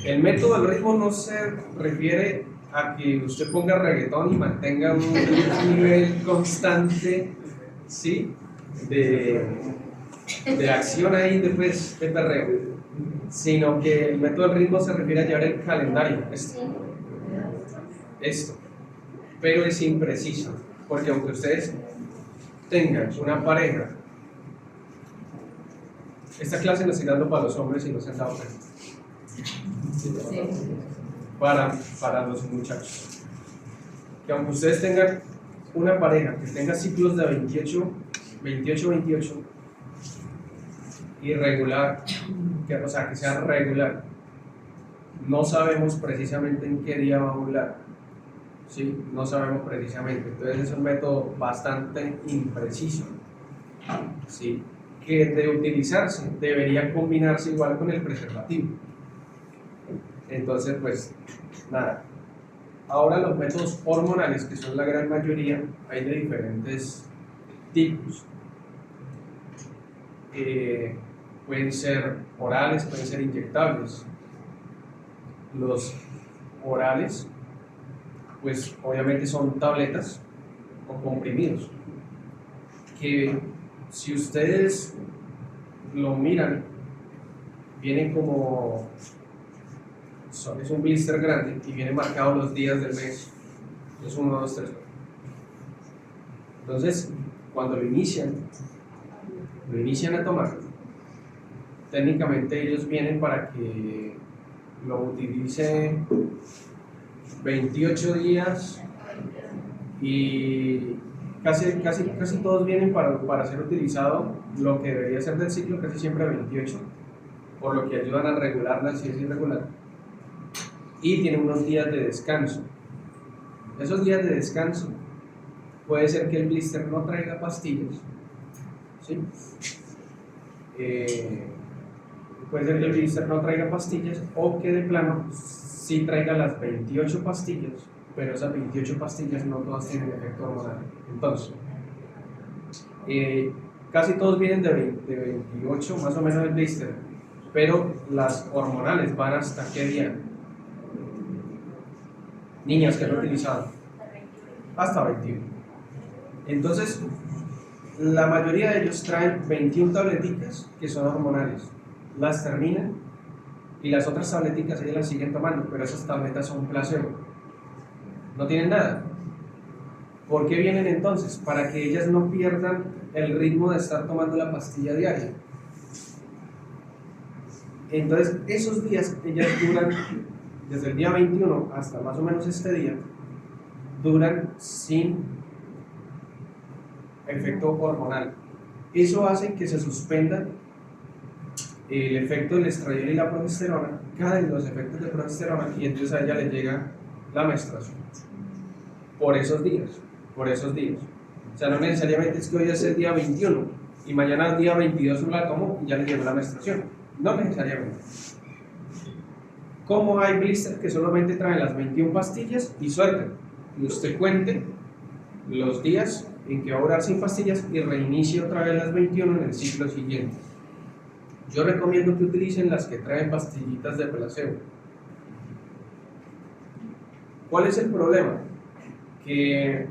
El método del ritmo no se refiere a que usted ponga reggaetón y mantenga un nivel constante, ¿sí?, de acción ahí después de perreo, sino que el método del ritmo se refiere a llevar el calendario, esto, pero es impreciso, porque aunque ustedes tengan una pareja, esta clase la estoy dando para los hombres y no se han dado cuenta. Para los muchachos, que aunque ustedes tengan una pareja que tenga ciclos de 28, irregular, o sea, que sea regular, no sabemos precisamente en qué día va a ovular, ¿sí? No sabemos precisamente, entonces es un método bastante impreciso, ¿sí?, que de utilizarse debería combinarse igual con el preservativo. Entonces, pues, nada. Ahora los métodos hormonales, que son la gran mayoría, hay de diferentes tipos. Pueden ser orales, pueden ser inyectables. Los orales, pues obviamente son tabletas o comprimidos, que si ustedes lo miran, vienen como... es un blister grande y viene marcado los días del mes. Es 1, 2, 3. Entonces, cuando lo inician a tomar, técnicamente ellos vienen para que lo utilice 28 días y casi todos vienen para ser utilizado lo que debería ser del ciclo, casi siempre 28, por lo que ayudan a regular la ansiedad irregular. Y tienen unos días de descanso. Esos días de descanso puede ser que el blister no traiga pastillas, ¿sí? Puede ser que el blister no traiga pastillas o que de plano sí traiga las 28 pastillas, pero esas 28 pastillas no todas tienen efecto hormonal. Entonces, casi todos vienen de 28 más o menos el blister, pero las hormonales van hasta ¿qué día? Niñas que han utilizado hasta 21. Entonces, la mayoría de ellos traen 21 tableticas que son hormonales, las terminan y las otras tableticas ellas las siguen tomando, pero esas tabletas son placebo, no tienen nada. ¿Por qué vienen entonces? Para que ellas no pierdan el ritmo de estar tomando la pastilla diaria. Entonces, esos días ellas duran desde el día 21 hasta más o menos este día, duran sin efecto hormonal. Eso hace que se suspenda el efecto del estradiol y la progesterona, caen los efectos de progesterona y entonces a ella le llega la menstruación por esos días. O sea, no necesariamente es que hoy es el día 21 y mañana el día 22 uno la tomó y ya le llegó la menstruación, no necesariamente. Como hay blisters que solamente traen las 21 pastillas y suerte, y usted cuente los días en que va a durar sin pastillas y reinicie otra vez las 21 en el ciclo siguiente. Yo recomiendo que utilicen las que traen pastillitas de placebo. ¿Cuál es el problema? Que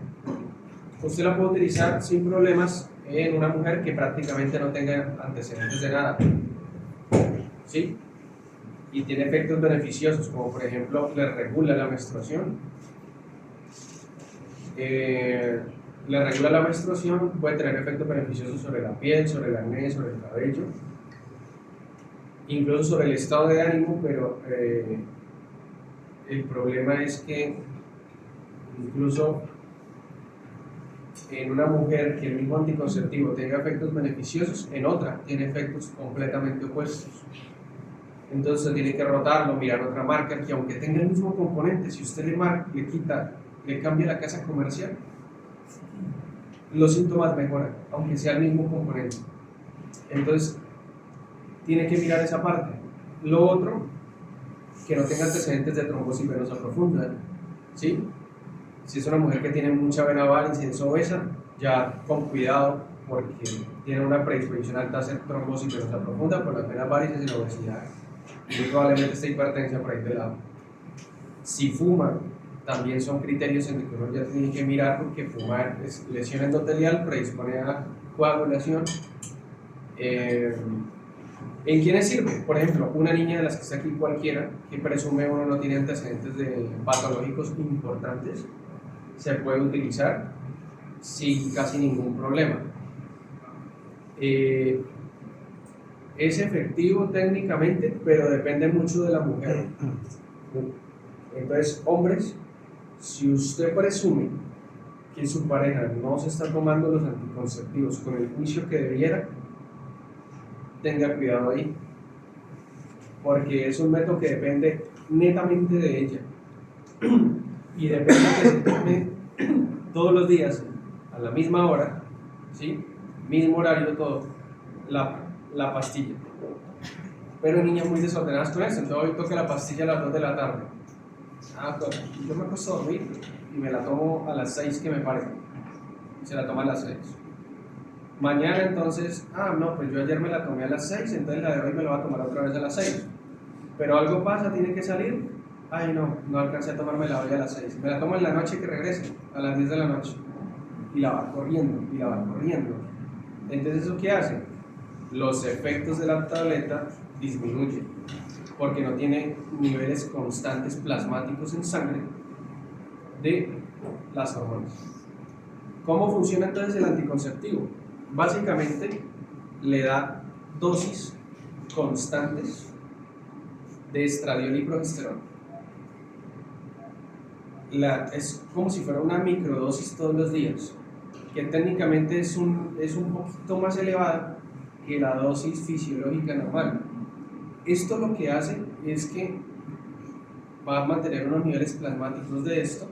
usted la puede utilizar sin problemas en una mujer que prácticamente no tenga antecedentes de nada, ¿sí? Y tiene efectos beneficiosos, como por ejemplo le regula la menstruación. Le regula la menstruación, puede tener efectos beneficiosos sobre la piel, sobre el acné, sobre el cabello, incluso sobre el estado de ánimo, pero el problema es que incluso en una mujer que el mismo anticonceptivo tenga efectos beneficiosos, en otra tiene efectos completamente opuestos. Entonces tiene que rotarlo, mirar otra marca que aunque tenga el mismo componente, si usted le cambia la casa comercial, los síntomas mejoran, aunque sea el mismo componente. Entonces tiene que mirar esa parte. Lo otro, que no tenga antecedentes de trombosis venosa profunda, ¿sí? Si es una mujer que tiene mucha vena varis y es obesa, ya con cuidado, porque tiene una predisposición alta a hacer trombosis venosa profunda por las venas varices y la obesidad. Muy probablemente esté hipertensa por ahí de lado. Si fuma, también son criterios en los que uno ya tiene que mirar, porque fumar es lesión endotelial, predispone a coagulación. ¿En quiénes sirve? Por ejemplo, una niña de las que está aquí, cualquiera, que presume uno no tiene antecedentes de patológicos importantes, se puede utilizar sin casi ningún problema. Es efectivo técnicamente, pero depende mucho de la mujer. Entonces, hombres, si usted presume que su pareja no se está tomando los anticonceptivos con el juicio que debiera, tenga cuidado ahí, porque es un método que depende netamente de ella y depende que se tome todos los días a la misma hora, ¿sí? Mismo horario, todo, la pastilla. Pero hay niñas muy desordenadas con eso, entonces hoy toca la pastilla a las 2 de la tarde. Yo me acuesto a dormir y me la tomo a las 6 que me pare, y se la toma a las 6. Mañana entonces, no, pues yo ayer me la tomé a las 6, entonces la de hoy me la voy a tomar otra vez a las 6. Pero algo pasa, tiene que salir. No alcancé a tomarme la hoy a las 6. Me la tomo en la noche que regrese, a las 10 de la noche. Y la va corriendo, y la va corriendo. Entonces, ¿eso qué hace? Los efectos de la tableta disminuyen, porque no tiene niveles constantes plasmáticos en sangre de las hormonas. ¿Cómo funciona entonces el anticonceptivo? Básicamente le da dosis constantes de estradiol y progesterona. Es como si fuera una microdosis todos los días, que técnicamente es un poquito más elevada que la dosis fisiológica normal. Esto lo que hace es que va a mantener unos niveles plasmáticos de esto,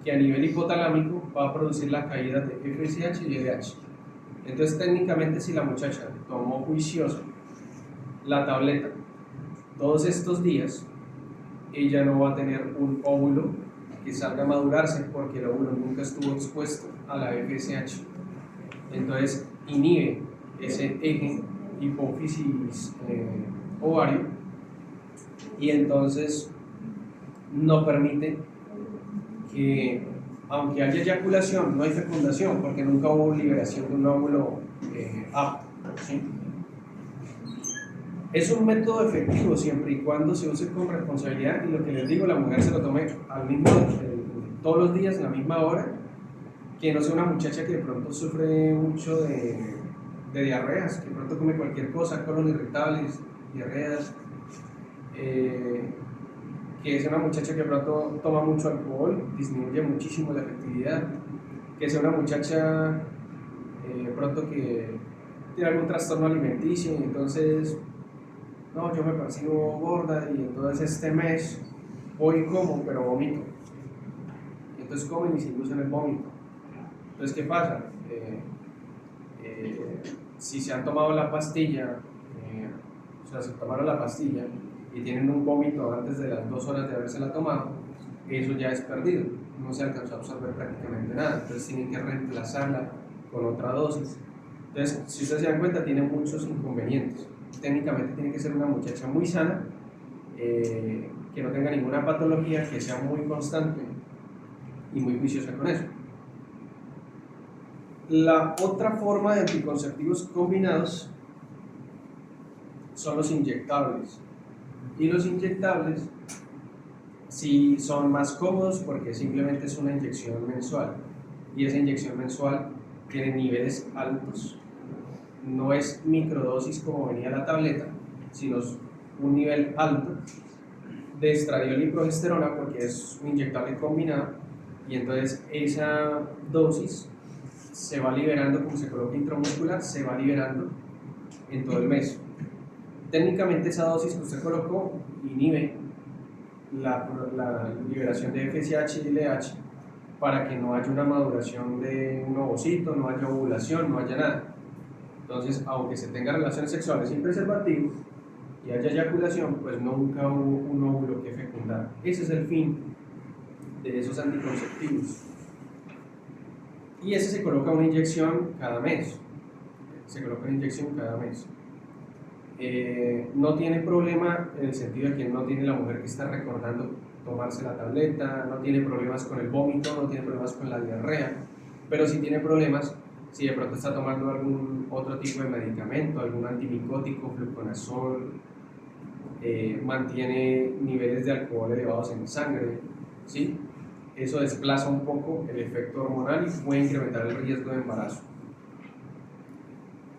que a nivel hipotalámico va a producir la caída de FSH y LH. Entonces técnicamente, si la muchacha tomó juiciosa la tableta todos estos días, ella no va a tener un óvulo que salga a madurarse, porque el óvulo nunca estuvo expuesto a la FSH. Entonces inhibe ese eje hipófisis ovario, y entonces no permite que, aunque haya eyaculación, no hay fecundación, porque nunca hubo liberación de un óvulo apto, ¿sí? Es un método efectivo siempre y cuando se use con responsabilidad, y lo que les digo, la mujer se lo tome todos los días, en la misma hora, que no sea una muchacha que de pronto sufre mucho de diarreas, que de pronto come cualquier cosa, colon irritables, diarreas, que sea una muchacha que de pronto toma mucho alcohol, disminuye muchísimo la efectividad, que sea una muchacha de pronto que tiene algún trastorno alimenticio y entonces, no, yo me percibo gorda y entonces este mes voy y como, pero vomito. Entonces comen y se inducen el vómito. Entonces, ¿qué pasa? Si se han tomado la pastilla, se tomaron la pastilla y tienen un vómito antes de las 2 horas de habérsela tomado, eso ya es perdido. no se alcanzó a absorber prácticamente nada, entonces tienen que reemplazarla con otra dosis. Entonces, si ustedes se dan cuenta, tiene muchos inconvenientes. Técnicamente tiene que ser una muchacha muy sana, que no tenga ninguna patología, que sea muy constante y muy juiciosa con eso. La otra forma de anticonceptivos combinados son los inyectables. Y los inyectables sí son más cómodos porque simplemente es una inyección mensual. Y esa inyección mensual tiene niveles altos. No es microdosis como venía la tableta, sino es un nivel alto de estradiol y progesterona porque es un inyectable combinado. Y entonces esa dosis se va liberando, como se coloca intramuscular, se va liberando en todo el mes. Técnicamente esa dosis que usted colocó inhibe la liberación de FSH y LH para que no haya una maduración de un ovocito, no haya ovulación, no haya nada. Entonces, aunque se tengan relaciones sexuales sin preservativo y haya eyaculación, pues nunca hubo un óvulo que fecundar. Ese es el fin de esos anticonceptivos. Y ese se coloca una inyección cada mes. No tiene problema en el sentido de que no tiene la mujer que está recordando tomarse la tableta, no tiene problemas con el vómito, no tiene problemas con la diarrea, pero sí tiene problemas si de pronto está tomando algún otro tipo de medicamento, algún antimicótico, fluconazol, mantiene niveles de alcohol elevados en sangre, ¿sí? Eso desplaza un poco el efecto hormonal y puede incrementar el riesgo de embarazo.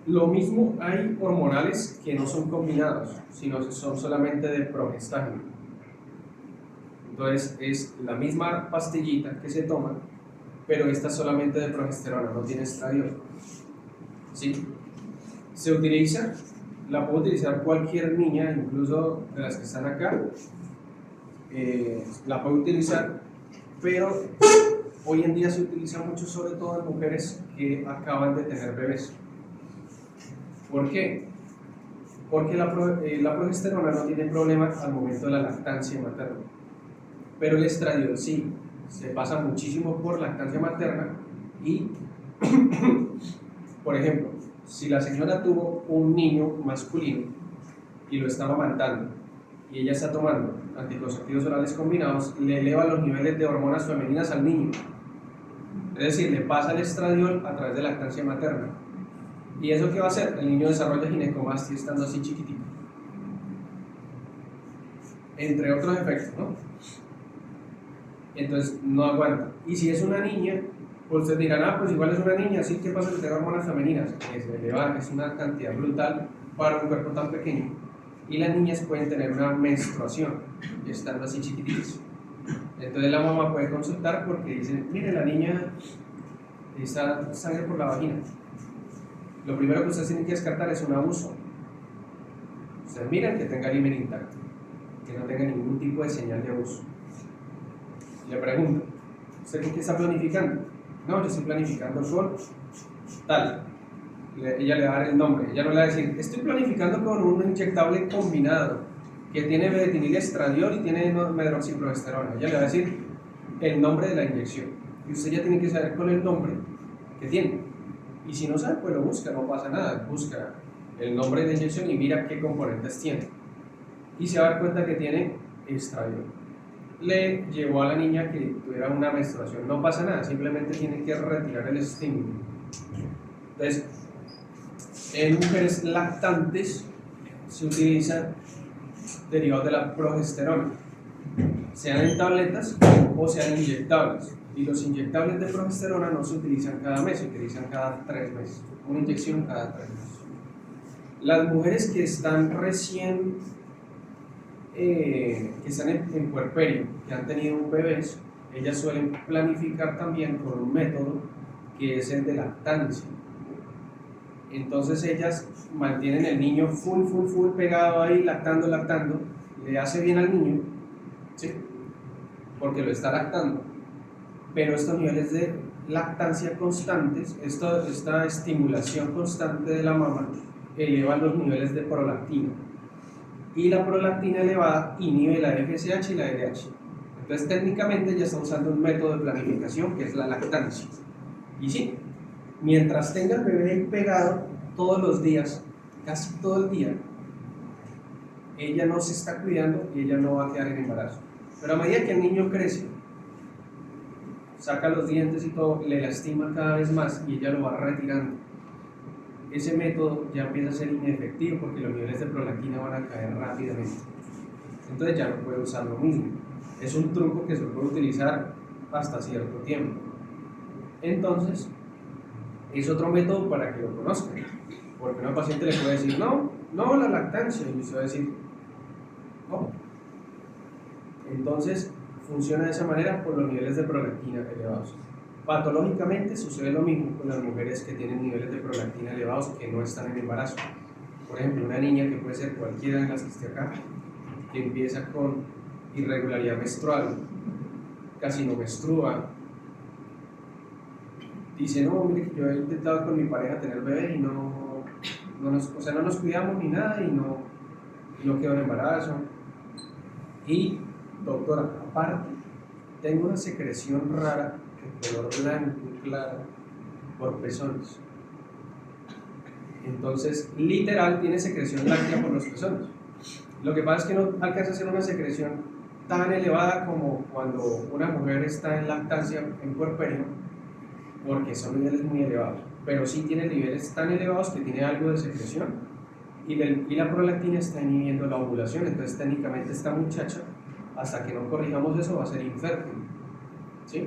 Lo mismo hay hormonales que no son combinados, sino son solamente de progestágeno. Entonces es la misma pastillita que se toma, pero esta es solamente de progesterona, no tiene estradiol. ¿Sí? Se utiliza, la puede utilizar cualquier niña, incluso de las que están acá, la puede utilizar, pero hoy en día se utiliza mucho, sobre todo en mujeres que acaban de tener bebés. ¿Por qué? Porque la progesterona no tiene problema al momento de la lactancia materna, pero el estradiol sí, se pasa muchísimo por lactancia materna y, por ejemplo, si la señora tuvo un niño masculino y lo está amamantando y ella está tomando anticonceptivos orales combinados, le eleva los niveles de hormonas femeninas al niño. Es decir, le pasa el estradiol a través de lactancia materna. ¿Y eso qué va a hacer? El niño desarrolla ginecomastia estando así chiquitito. Entre otros efectos, ¿no? Entonces no aguanta. Y si es una niña, pues ustedes dirán, pues igual es una niña, ¿sí? ¿Qué pasa que tenga hormonas femeninas? Que se elevan, es una cantidad brutal para un cuerpo tan pequeño. Y las niñas pueden tener una menstruación, estando así chiquititas. Entonces la mamá puede consultar porque dicen, mire, la niña está sangre por la vagina. Lo primero que ustedes tienen que descartar es un abuso. Ustedes miran que tenga el himen intacto, que no tenga ningún tipo de señal de abuso. Le pregunto, ¿usted qué está planificando? No, yo estoy planificando con tal. Ella le va a dar el nombre. Ella no le va a decir, estoy planificando con un inyectable combinado que tiene medetinil estradiol y tiene medroxiprogesterona. Ella le va a decir el nombre de la inyección. Y usted ya tiene que saber con el nombre que tiene. Y si no sabe, pues lo busca, no pasa nada. Busca el nombre de la inyección y mira qué componentes tiene. Y se va a dar cuenta que tiene estradiol. Le llevó a la niña que tuviera una menstruación. No pasa nada, simplemente tiene que retirar el estímulo. Entonces, en mujeres lactantes se utiliza derivados de la progesterona, sean en tabletas o sean inyectables. Y los inyectables de progesterona no se utilizan cada mes, se utilizan cada 3 meses. Una inyección cada 3 meses. Las mujeres que están recién, que están en puerperio, que han tenido un bebé, ellas suelen planificar también con un método que es el de lactancia. Entonces ellas mantienen el niño full pegado ahí, lactando, le hace bien al niño, ¿sí? Porque lo está lactando. Pero estos niveles de lactancia constantes, esta estimulación constante de la mama, eleva los niveles de prolactina. Y la prolactina elevada inhibe la FSH y la LH. Entonces técnicamente ella está usando un método de planificación que es la lactancia. Y sí, mientras tenga el bebé ahí pegado todos los días, casi todo el día, ella no se está cuidando y ella no va a quedar en embarazo. Pero a medida que el niño crece, saca los dientes y todo, le lastima cada vez más y ella lo va retirando. Ese método ya empieza a ser inefectivo porque los niveles de prolactina van a caer rápidamente. Entonces ya no puede usar lo mismo. Es un truco que se puede utilizar hasta cierto tiempo. Entonces, es otro método para que lo conozcan. Porque una paciente le puede decir, no, la lactancia, y usted va a decir, no. Entonces, funciona de esa manera por los niveles de prolactina elevados. Patológicamente sucede lo mismo con las mujeres que tienen niveles de prolactina elevados que no están en embarazo. Por ejemplo, una niña que puede ser cualquiera de las que esté acá, que empieza con irregularidad menstrual, casi no menstrua, dice, no, mire, yo he intentado con mi pareja tener bebé y no nos cuidamos ni nada y no quedo en embarazo. Y, doctora, aparte, tengo una secreción rara, de color blanco, claro, por pezones. Entonces, literal, tiene secreción láctea por los pezones. Lo que pasa es que no alcanza a ser una secreción tan elevada como cuando una mujer está en lactancia en puerperio, porque son niveles muy elevados, pero sí tiene niveles tan elevados que tiene algo de secreción y la prolactina está inhibiendo la ovulación. Entonces técnicamente esta muchacha, hasta que no corrijamos eso, va a ser infértil, ¿sí?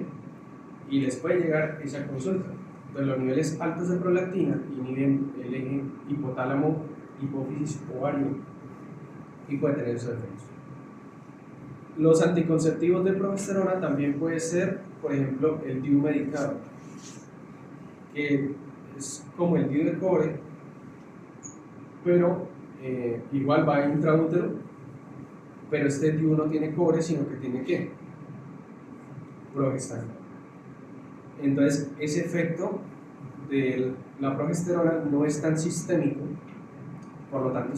Y les puede llegar esa consulta. Entonces los niveles altos de prolactina inhiben el eje hipotálamo, hipófisis, ovario y puede tener esos efectos. Los anticonceptivos de progesterona también puede ser, por ejemplo, el DIU medicado, que es como el DIU de cobre, pero igual va intraútero, pero este DIU no tiene cobre, sino que tiene ¿qué? Progesterona. Entonces, ese efecto de la progesterona no es tan sistémico, por lo tanto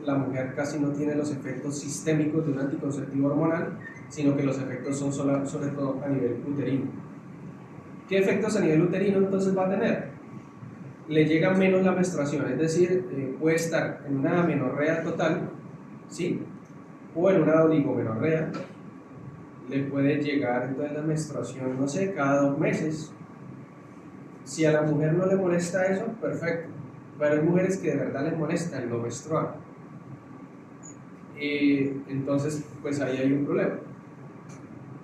la mujer casi no tiene los efectos sistémicos de un anticonceptivo hormonal, sino que los efectos son sobre todo a nivel uterino. ¿Qué efectos a nivel uterino entonces va a tener? Le llega menos la menstruación, es decir, puede estar en una amenorrea total, ¿sí? O en una oligomenorrea. Le puede llegar entonces la menstruación, no sé, cada 2 meses. Si a la mujer no le molesta eso, perfecto. Pero hay mujeres que de verdad les molesta el no menstruar. Entonces, pues ahí hay un problema.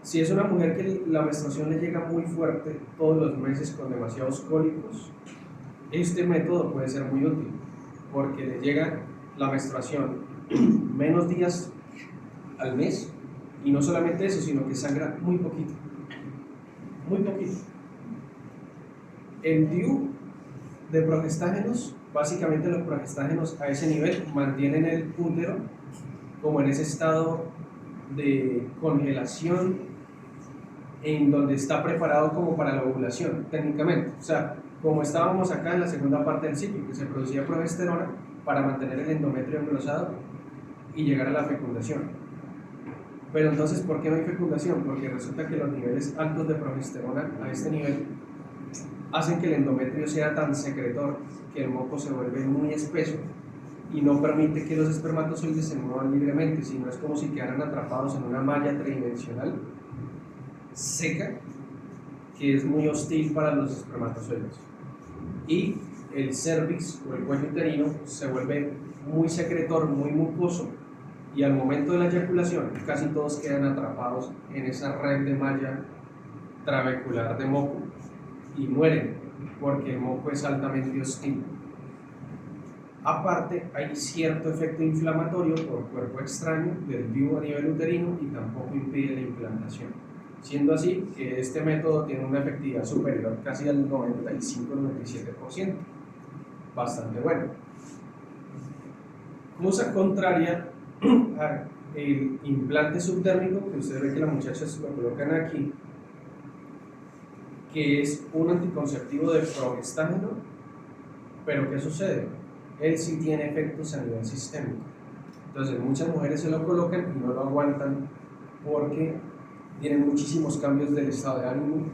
Si es una mujer que la menstruación le llega muy fuerte todos los meses con demasiados cólicos, este método puede ser muy útil porque le llega la menstruación menos días al mes y no solamente eso, sino que sangra muy poquito. Muy poquito. El DIU de progestágenos, básicamente los progestágenos a ese nivel mantienen el útero como en ese estado de congelación en donde está preparado como para la ovulación, técnicamente. O sea, como estábamos acá en la segunda parte del ciclo, que se producía progesterona para mantener el endometrio engrosado y llegar a la fecundación. Pero entonces, ¿por qué no hay fecundación? Porque resulta que los niveles altos de progesterona a este nivel hacen que el endometrio sea tan secretor que el moco se vuelve muy espeso y no permite que los espermatozoides se muevan libremente, sino es como si quedaran atrapados en una malla tridimensional seca que es muy hostil para los espermatozoides. Y el cervix o el cuello uterino se vuelve muy secretor, muy mucoso, y al momento de la eyaculación casi todos quedan atrapados en esa red de malla trabecular de moco y mueren porque el moco es altamente hostil. Aparte, hay cierto efecto inflamatorio por cuerpo extraño del DIU a nivel uterino y tampoco impide la implantación. Siendo así que este método tiene una efectividad superior casi al 95-97%, bastante bueno. Cosa contraria al implante subdérmico, que ustedes ven que las muchachas lo colocan aquí, que es un anticonceptivo de progestágeno, pero ¿qué sucede? Él sí tiene efectos a nivel sistémico. Entonces muchas mujeres se lo colocan y no lo aguantan porque tienen muchísimos cambios del estado de ánimo.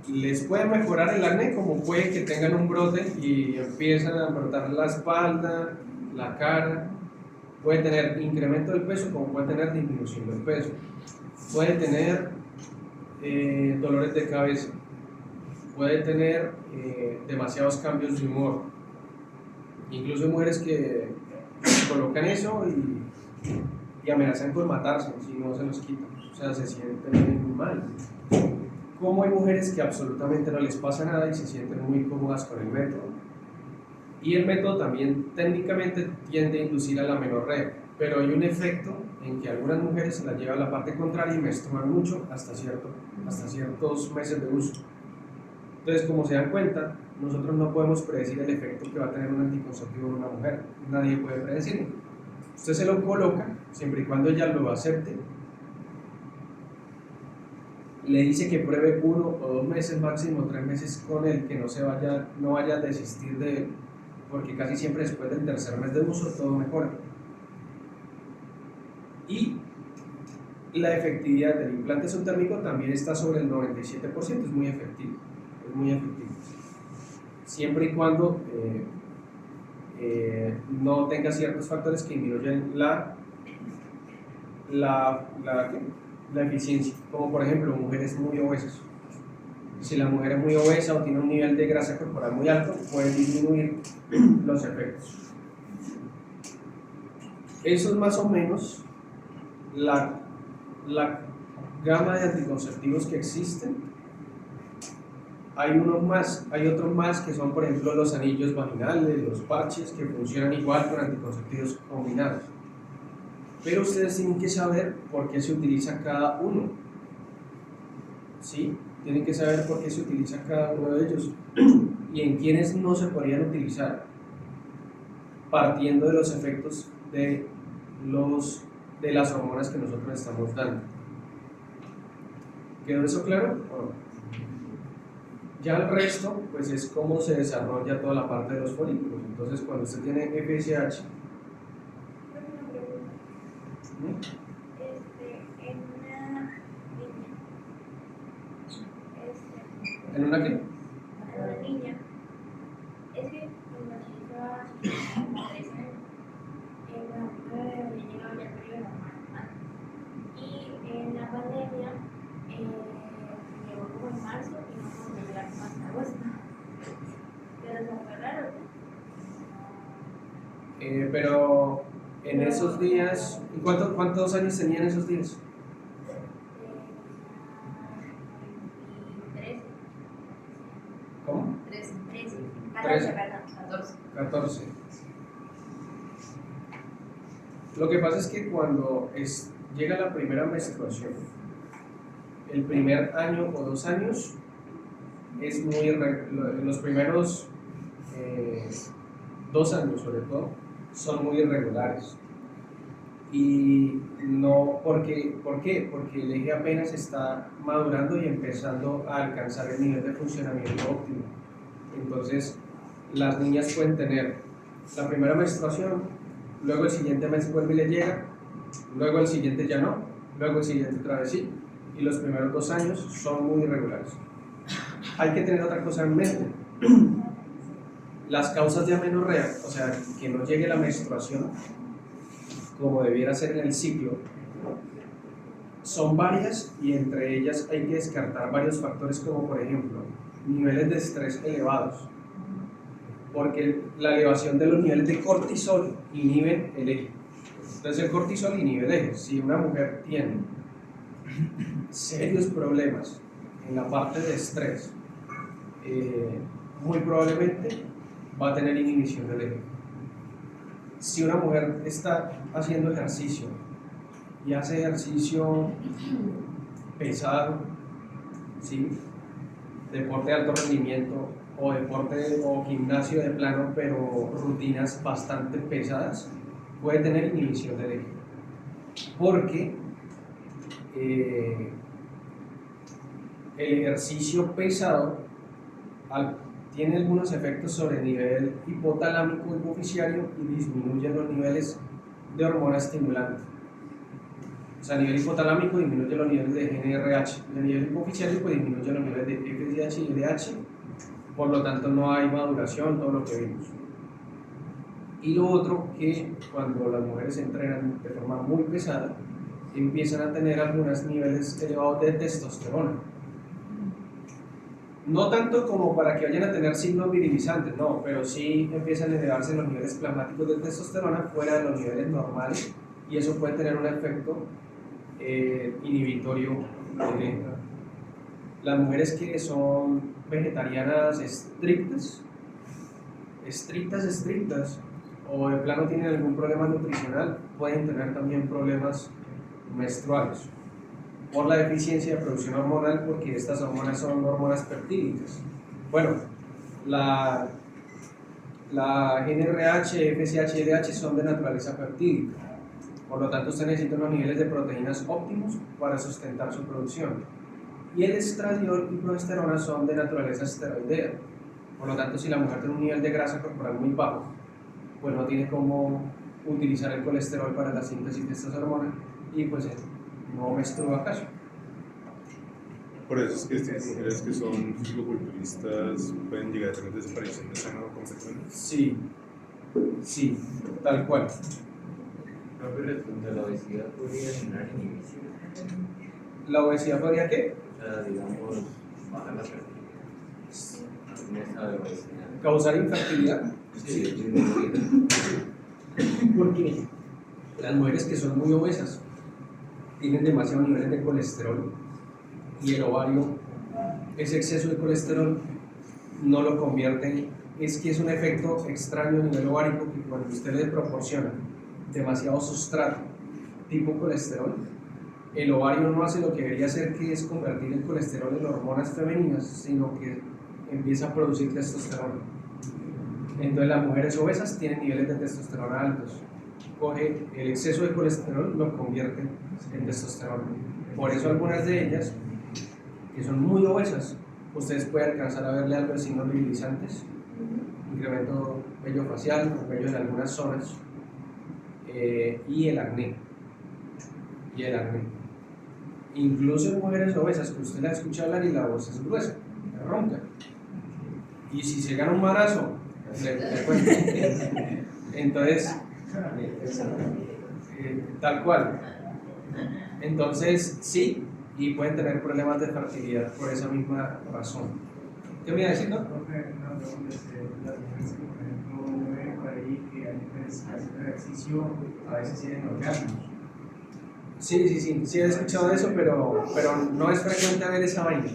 Les puede mejorar el acné, como puede que tengan un brote y empiezan a brotar la espalda, la cara. Puede tener incremento del peso, como puede tener disminución del peso. Puede tener dolores de cabeza. Puede tener demasiados cambios de humor. Incluso hay mujeres que colocan eso y amenazan con matarse si no se los quitan. O sea, se sienten muy mal. Como hay mujeres que absolutamente no les pasa nada y se sienten muy cómodas con el método. Y el método también técnicamente tiende a inducir a la menorrea, pero hay un efecto en que algunas mujeres se la llevan a la parte contraria y menstruan mucho hasta ciertos meses de uso. Entonces, como se dan cuenta, nosotros no podemos predecir el efecto que va a tener un anticonceptivo en una mujer. Nadie puede predecirlo. Usted se lo coloca, siempre y cuando ella lo acepte. Le dice que pruebe 1 o 2 meses, máximo 3 meses con él, que no vaya a desistir de él, porque casi siempre después del tercer mes de uso todo mejora. Y la efectividad del implante subtérmico también está sobre el 97%, es muy efectivo. Siempre y cuando no tenga ciertos factores que disminuyen la eficiencia, como por ejemplo mujeres muy obesas. Si la mujer es muy obesa o tiene un nivel de grasa corporal muy alto, puede disminuir los efectos. Eso es más o menos la gama de anticonceptivos que existen. Hay otros más que son, por ejemplo, los anillos vaginales, los parches, que funcionan igual con anticonceptivos combinados. Pero ustedes tienen que saber por qué se utiliza cada uno. ¿Sí? Tienen que saber por qué se utiliza cada uno de ellos y en quiénes no se podrían utilizar, partiendo de los efectos de las hormonas que nosotros estamos dando. ¿Quedó eso claro o no? Ya el resto, pues es cómo se desarrolla toda la parte de los folículos. Entonces, cuando usted tiene FSH, ¿en una qué? En una niña, es que cuando las chicas crecen, la mujer le llegaba ya el periodo normal. Y en la pandemia llegó como en marzo y no podemos llegar hasta agosto. Pero eso fue raro, ¿no? Pero en esos días, ¿cuántos años tenían esos días? 13. ¿Cómo? 13. 13. 14. Lo que pasa es que cuando llega la primera menstruación, el primer año o 2 años, los primeros 2 años sobre todo, son muy irregulares. Y no, ¿por qué? Porque el eje apenas está madurando y empezando a alcanzar el nivel de funcionamiento óptimo. Entonces, las niñas pueden tener la primera menstruación, luego el siguiente mes vuelve y le llega, luego el siguiente ya no, luego el siguiente otra vez sí, y los primeros 2 años son muy irregulares. Hay que tener otra cosa en mente. Las causas de amenorrea, o sea, que no llegue la menstruación como debiera ser en el ciclo, son varias y entre ellas hay que descartar varios factores como por ejemplo niveles de estrés elevados, porque la elevación de los niveles de cortisol inhiben el eje. Entonces el cortisol inhibe el eje. Si una mujer tiene serios problemas en la parte de estrés, muy probablemente va a tener inhibición del eje. Si una mujer está haciendo ejercicio y hace ejercicio pesado, ¿sí? Deporte de alto rendimiento o gimnasio de plano, pero rutinas bastante pesadas, puede tener inhibición del eje. Porque el ejercicio pesado tiene algunos efectos sobre el nivel hipotalámico hipofisiario y disminuye los niveles de hormona estimulante. O sea, a nivel hipotalámico disminuye los niveles de GnRH y a nivel hipofisiálico disminuye los niveles de FSH y LH, por lo tanto no hay maduración, todo lo que vimos. Y lo otro, que cuando las mujeres se entrenan de forma muy pesada, empiezan a tener algunos niveles elevados de testosterona. No tanto como para que vayan a tener signos virilizantes, no, pero sí empiezan a elevarse los niveles plasmáticos de testosterona fuera de los niveles normales, y eso puede tener un efecto inhibitorio. Las mujeres que son vegetarianas estrictas, o de plano tienen algún problema nutricional, pueden tener también problemas menstruales por la deficiencia de producción hormonal, porque estas hormonas son hormonas peptídicas. Bueno, la GnRH, FSH y LH son de naturaleza peptídica, por lo tanto usted necesita unos niveles de proteínas óptimos para sustentar su producción, y el estradiol y progesterona son de naturaleza esteroidea, por lo tanto si la mujer tiene un nivel de grasa corporal muy bajo, pues no tiene cómo utilizar el colesterol para la síntesis de estas hormonas y pues no menstrua casi. Por eso es que estas mujeres que son fisicoculturistas pueden llegar a tener desaparición de seno consecuente. Sí, tal cual. Profe, respecto a la obesidad, ¿podría generar inhibición? ¿La obesidad podría qué? O sea, digamos, bajar la fertilidad. En esta de obesidad. ¿Causar infertilidad? Sí, disminuir. Porque las mujeres que son muy obesas tienen demasiados niveles de colesterol, y el ovario, ese exceso de colesterol no lo convierte, es que es un efecto extraño a nivel ovárico, que cuando usted le proporciona demasiado sustrato tipo colesterol, el ovario no hace lo que debería hacer, que es convertir el colesterol en hormonas femeninas, sino que empieza a producir testosterona. Entonces las mujeres obesas tienen niveles de testosterona altos. Coge el exceso de colesterol, lo convierte en testosterona. Por eso algunas de ellas, que son muy obesas, ustedes pueden alcanzar a verle algo de signos virilizantes, incremento vello facial, vello en algunas zonas, y el acné. Incluso en mujeres obesas que usted la escucha hablar y la voz es gruesa, ronca. Y si se gana un embarazo, le cuento. Entonces, tal cual. Entonces, sí, y pueden tener problemas de fertilidad por esa misma razón. ¿Qué me iba a decir, no? Profe, una pregunta, las mujeres que, por ejemplo, ven por ahí que hay mujeres que hacen ejercicio, a veces tienen orgasmos. Sí he escuchado eso, pero no es frecuente ver esa vaina.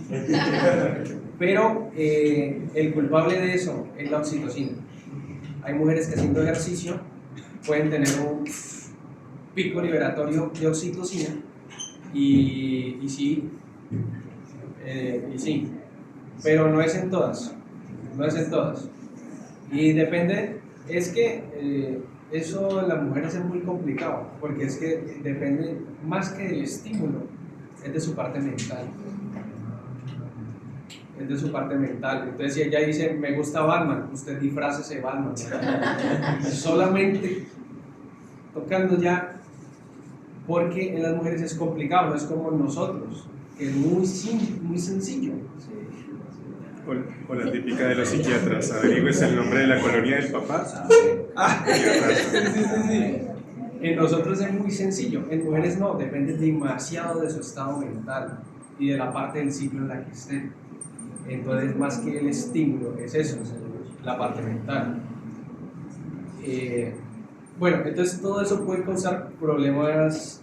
Pero el culpable de eso es la oxitocina. Hay mujeres que haciendo ejercicio pueden tener un pico liberatorio de oxitocina y sí, pero no es en todas, y depende, es que eso en las mujeres es muy complicado, porque es que depende más que del estímulo, es de su parte mental. Entonces si ella dice me gusta Batman, usted disfrácese Batman. Solamente tocando ya, porque en las mujeres es complicado, no es como en nosotros, que es muy sencillo. O la típica de los psiquiatras, averigües el nombre de la colonia del papá. Sí. En nosotros es muy sencillo, en mujeres no, depende demasiado de su estado mental y de la parte del ciclo en la que estén. Entonces, más que el estímulo, es eso, la parte mental. Bueno, entonces todo eso puede causar problemas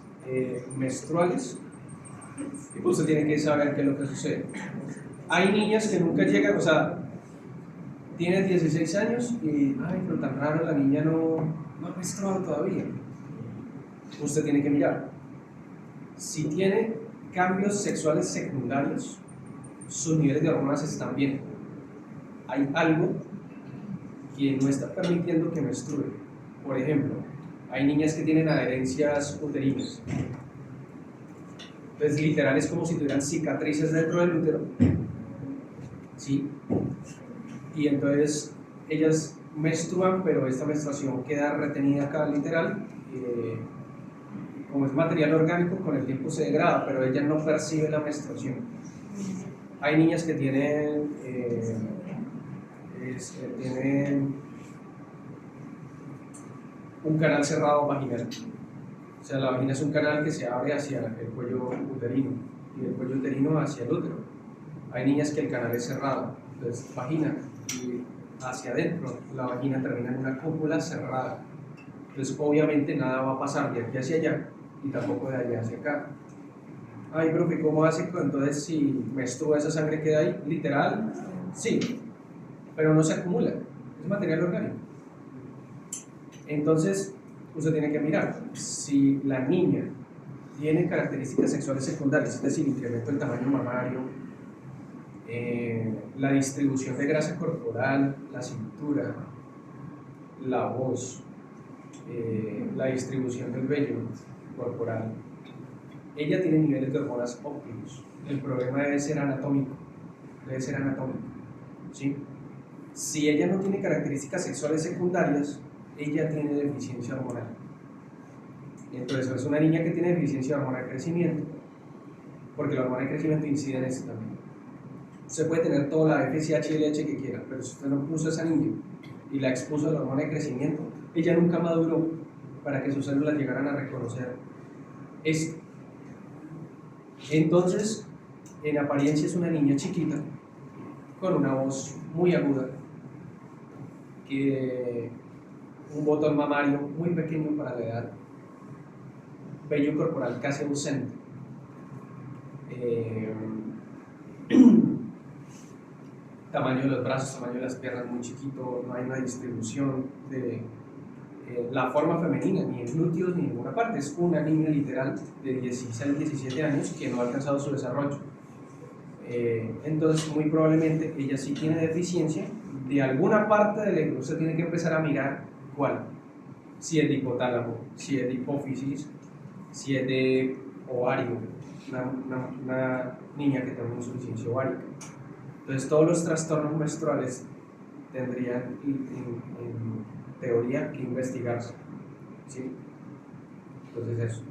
menstruales, y pues usted tiene que saber qué es lo que sucede. Hay niñas que nunca llegan, o sea, tienes 16 años y, ay, pero tan raro, la niña no ha menstruado todavía. Usted tiene que mirar. Si tiene cambios sexuales secundarios, sus niveles de hormonas están bien. Hay algo que no está permitiendo que menstrue. Por ejemplo, hay niñas que tienen adherencias uterinas. Entonces, literal, es como si tuvieran cicatrices dentro del útero. ¿Sí? Y entonces, ellas menstruan, pero esta menstruación queda retenida acá, literal, como es material orgánico, con el tiempo se degrada, pero ella no percibe la menstruación. Hay niñas que tienen un canal cerrado vaginal. O sea, la vagina es un canal que se abre hacia el cuello uterino y el cuello uterino hacia el útero. Hay niñas que el canal es cerrado, entonces vagina y hacia adentro, la vagina termina en una cúpula cerrada. Entonces, obviamente, nada va a pasar de aquí hacia allá y tampoco de allá hacia acá. Ay, profe, ¿cómo hace? Entonces, si menstrua, esa sangre queda ahí, literal, sí, pero no se acumula, es material orgánico. Entonces, usted tiene que mirar si la niña tiene características sexuales secundarias, es decir, incremento del tamaño mamario, la distribución de grasa corporal, la cintura, la voz, la distribución del vello corporal. Ella tiene niveles de hormonas óptimos. El problema debe ser anatómico. ¿Sí? Si ella no tiene características sexuales secundarias, ella tiene deficiencia hormonal. Entonces es una niña que tiene deficiencia hormonal de crecimiento, porque la hormona de crecimiento incide en esto también. Usted puede tener toda la FSH y LH que quiera, pero si usted no puso a esa niña y la expuso a la hormona de crecimiento, ella nunca maduró para que sus células llegaran a reconocer esto. Entonces, en apariencia es una niña chiquita, con una voz muy aguda, un botón mamario muy pequeño para la edad, vello corporal casi ausente, tamaño de los brazos, tamaño de las piernas muy chiquito, no hay una distribución de la forma femenina, ni en glúteos ni en ninguna parte. Es una niña literal de 16, 17 años que no ha alcanzado su desarrollo. Entonces, muy probablemente ella sí tiene deficiencia de alguna parte del ego. Usted tiene que empezar a mirar cuál. Si es de hipotálamo, si es de hipófisis, si es de ovario, una niña que tiene insuficiencia ovárica. Entonces, todos los trastornos menstruales tendrían en teoría que investigarse, ¿sí? Entonces eso.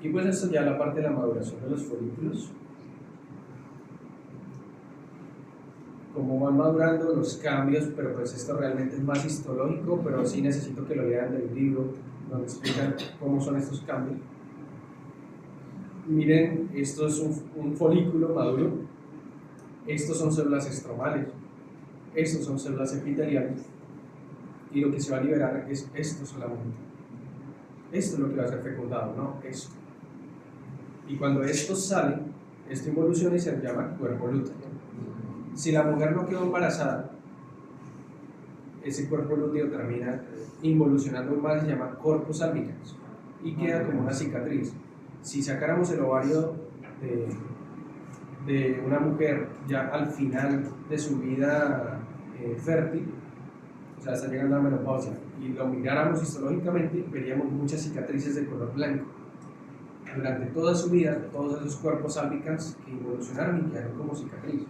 Y pues esto ya la parte de la maduración de los folículos. Cómo van madurando los cambios, pero pues esto realmente es más histológico, pero sí necesito que lo lean del libro, donde explican cómo son estos cambios. Miren, esto es un folículo maduro, estos son células estromales, estos son células epiteliales, y lo que se va a liberar es esto solamente. Esto es lo que va a ser fecundado, no esto. Y cuando esto sale, esto involuciona y se llama cuerpo lúteo. Si la mujer no quedó embarazada, ese cuerpo lúteo termina involucionando más, se llama corpus albicans y queda como una cicatriz. Si sacáramos el ovario de una mujer ya al final de su vida fértil, o sea, está llegando a la menopausia, y lo miráramos histológicamente, veríamos muchas cicatrices de color blanco. Durante toda su vida, todos esos cuerpos albicans que involucionaron y quedaron como cicatriz.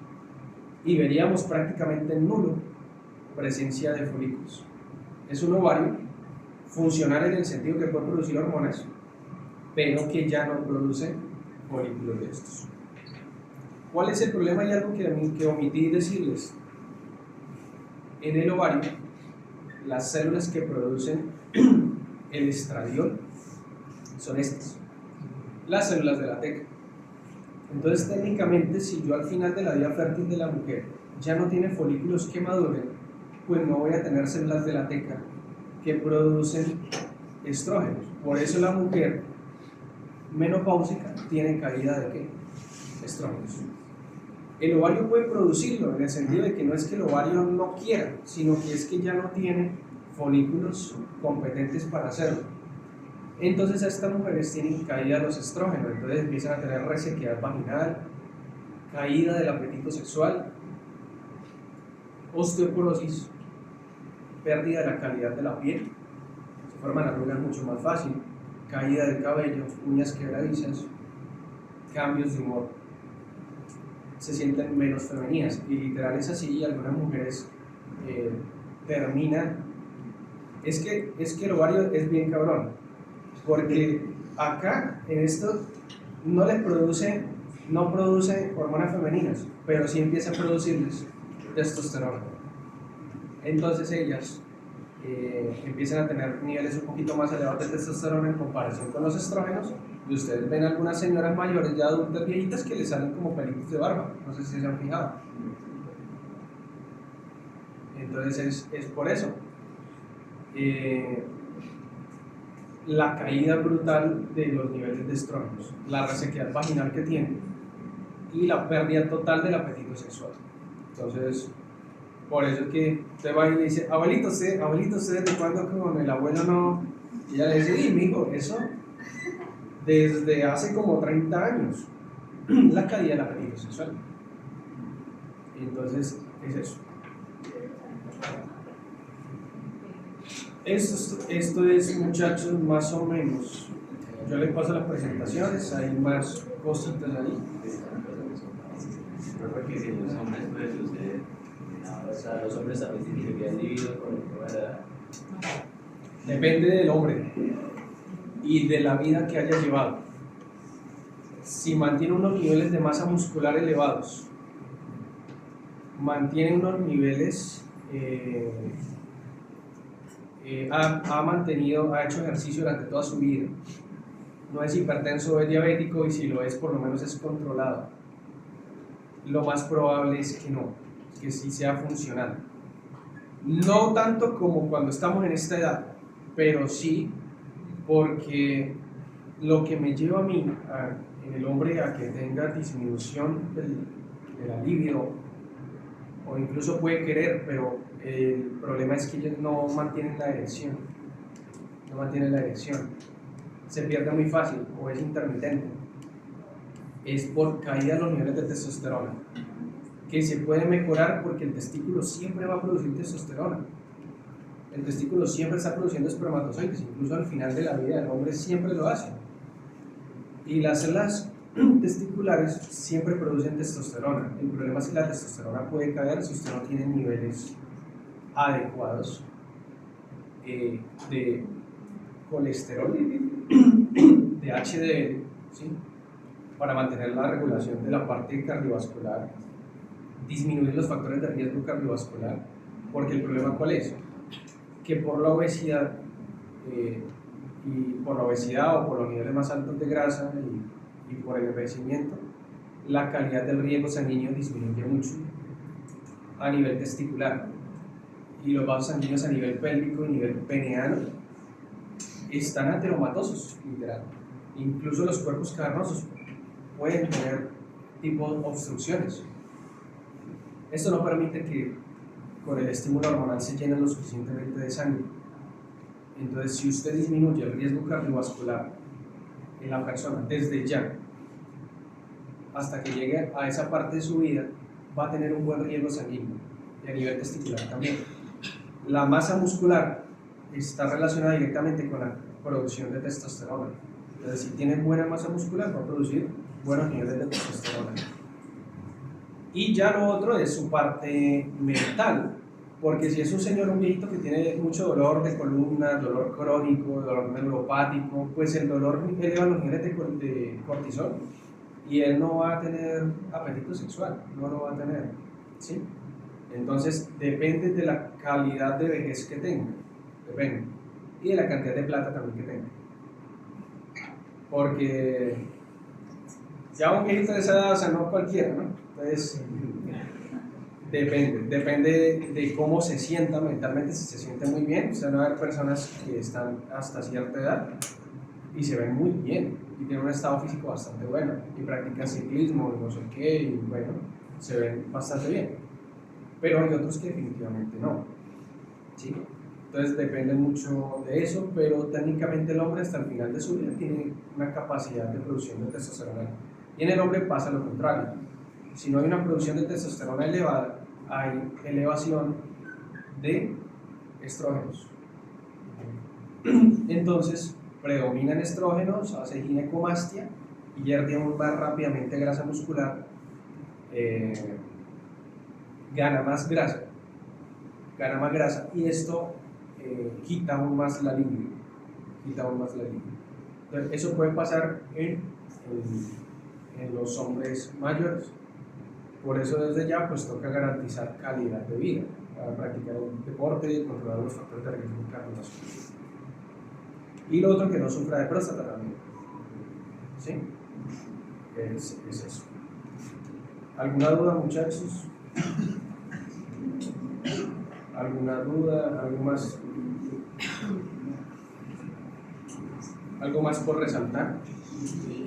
Y veríamos prácticamente nulo presencia de folículos. Es un ovario funcional en el sentido que puede producir hormonas, pero que ya no produce folículos de estos. ¿Cuál es el problema? Hay algo que omití decirles. En el ovario, las células que producen el estradiol son estas, las células de la teca. Entonces, técnicamente, si yo al final de la vida fértil de la mujer ya no tiene folículos que maduren, pues no voy a tener células de la teca que producen estrógenos. Por eso la mujer menopáusica tiene caída de ¿qué? Estrógenos. El ovario puede producirlo, en el sentido de que no es que el ovario no quiera, sino que es que ya no tiene folículos competentes para hacerlo. Entonces a estas mujeres tienen caída de los estrógenos, entonces empiezan a tener resequedad vaginal, caída del apetito sexual, osteoporosis, pérdida de la calidad de la piel, se forman arrugas mucho más fácil, caída del cabello, uñas quebradizas, cambios de humor, se sienten menos femeninas, y literal es así. Y algunas mujeres terminan, es que el ovario es bien cabrón, porque acá, en esto, no produce hormonas femeninas, pero sí empieza a producirles testosterona. Entonces ellas empiezan a tener niveles un poquito más elevados de testosterona en comparación con los estrógenos, y ustedes ven algunas señoras mayores ya adultas viejitas que les salen como pelitos de barba, no sé si se han fijado. Entonces es por eso. La caída brutal de los niveles de estrógenos, la resequedad vaginal que tiene y la pérdida total del apetito sexual. Entonces, por eso es que usted va y le dice, abuelito, ¿usted desde cuándo con el abuelo no? Y ella le dice, sí, mijo, eso desde hace como 30 años, la caída del apetito sexual. Entonces, es eso. Esto es, muchachos, más o menos. Yo les paso las presentaciones, hay más cositas ahí. Creo que si los hombres puede suceder, o sea, los hombres también tienen que vivir individuos con el tema de la edad. Depende del hombre y de la vida que haya llevado. Si mantiene unos niveles de masa muscular elevados, mantiene unos niveles, ha hecho ejercicio durante toda su vida, no es hipertenso o es diabético, y si lo es, por lo menos es controlado. Lo más probable es que no, que sí sea funcional. No tanto como cuando estamos en esta edad, pero sí porque lo que me lleva a mí, en el hombre, a que tenga disminución de la libido, o incluso puede querer, pero el problema es que ellos no mantienen la erección. Se pierde muy fácil o es intermitente. Es por caída de los niveles de testosterona, que se puede mejorar porque el testículo siempre va a producir testosterona. El testículo siempre está produciendo espermatozoides, incluso al final de la vida del hombre siempre lo hace. Y las células testiculares siempre producen testosterona. El problema es que la testosterona puede caer si usted no tiene niveles adecuados de colesterol, de HDL, ¿sí? Para mantener la regulación de la parte cardiovascular, disminuir los factores de riesgo cardiovascular, porque el problema ¿cuál es? Que por la obesidad o por los niveles más altos de grasa y por el envejecimiento, la calidad del riego sanguíneo disminuye mucho a nivel testicular, y los vasos sanguíneos a nivel pélvico y nivel peneano están ateromatosos, literal. Incluso los cuerpos cavernosos pueden tener tipo obstrucciones. Esto no permite que con el estímulo hormonal se llene lo suficientemente de sangre. Entonces, si usted disminuye el riesgo cardiovascular en la persona desde ya hasta que llegue a esa parte de su vida, va a tener un buen riego sanguíneo, y a nivel testicular también. La masa muscular está relacionada directamente con la producción de testosterona. Entonces, si tiene buena masa muscular, va a producir buenos niveles de testosterona. Y ya lo otro es su parte mental, porque si es un señor, un viejito que tiene mucho dolor de columna, dolor crónico, dolor neuropático, pues el dolor eleva los niveles de cortisol y él no va a tener apetito sexual, no lo va a tener, ¿sí? Entonces depende de la calidad de vejez que tenga, depende, y de la cantidad de plata también que tenga, porque ya un viejito de esa edad, o sea, no cualquiera, ¿no? Entonces depende de cómo se sienta mentalmente. Si se siente muy bien, usted va a ver personas que están hasta cierta edad y se ven muy bien y tienen un estado físico bastante bueno y practican ciclismo y no sé qué, y bueno, se ven bastante bien, pero hay otros que definitivamente no, ¿sí? Entonces depende mucho de eso, pero técnicamente el hombre hasta el final de su vida tiene una capacidad de producción de testosterona, y en el hombre pasa lo contrario. Si no hay una producción de testosterona elevada, hay elevación de estrógenos. Entonces, predominan estrógenos, hace ginecomastia y pierde aún más rápidamente grasa muscular, gana más grasa, y esto quita aún más la libido. Entonces, eso puede pasar en los hombres mayores. Por eso desde ya pues toca garantizar calidad de vida para practicar un deporte y controlar los factores de riesgo cardiovascular. Y lo otro, que no sufra de próstata también. ¿Sí? Es eso. ¿Alguna duda, muchachos? ¿Alguna duda? ¿Algo más? ¿Algo más por resaltar?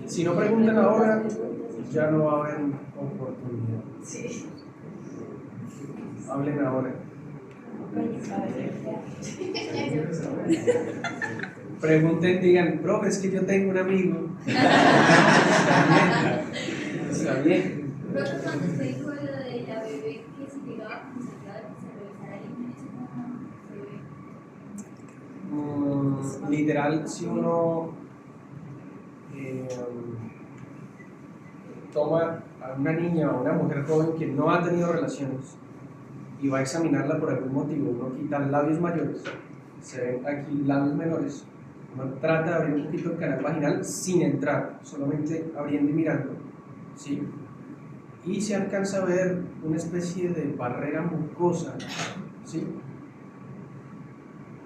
Si no preguntan ahora, ya no va a haber oportunidad. Sí. Hablen ahora. Pregunten, digan, profe, es que yo tengo un amigo. Está bien. Pero cuando usted dijo lo de la bebé que se llegaba con sacada que se revisara el índice, Literal, si uno toma a una niña o una mujer joven que no ha tenido relaciones y va a examinarla por algún motivo, uno quita labios mayores, se ven aquí labios menores, uno trata de abrir un poquito el canal vaginal sin entrar, solamente abriendo y mirando, ¿sí? Y se alcanza a ver una especie de barrera mucosa, ¿sí?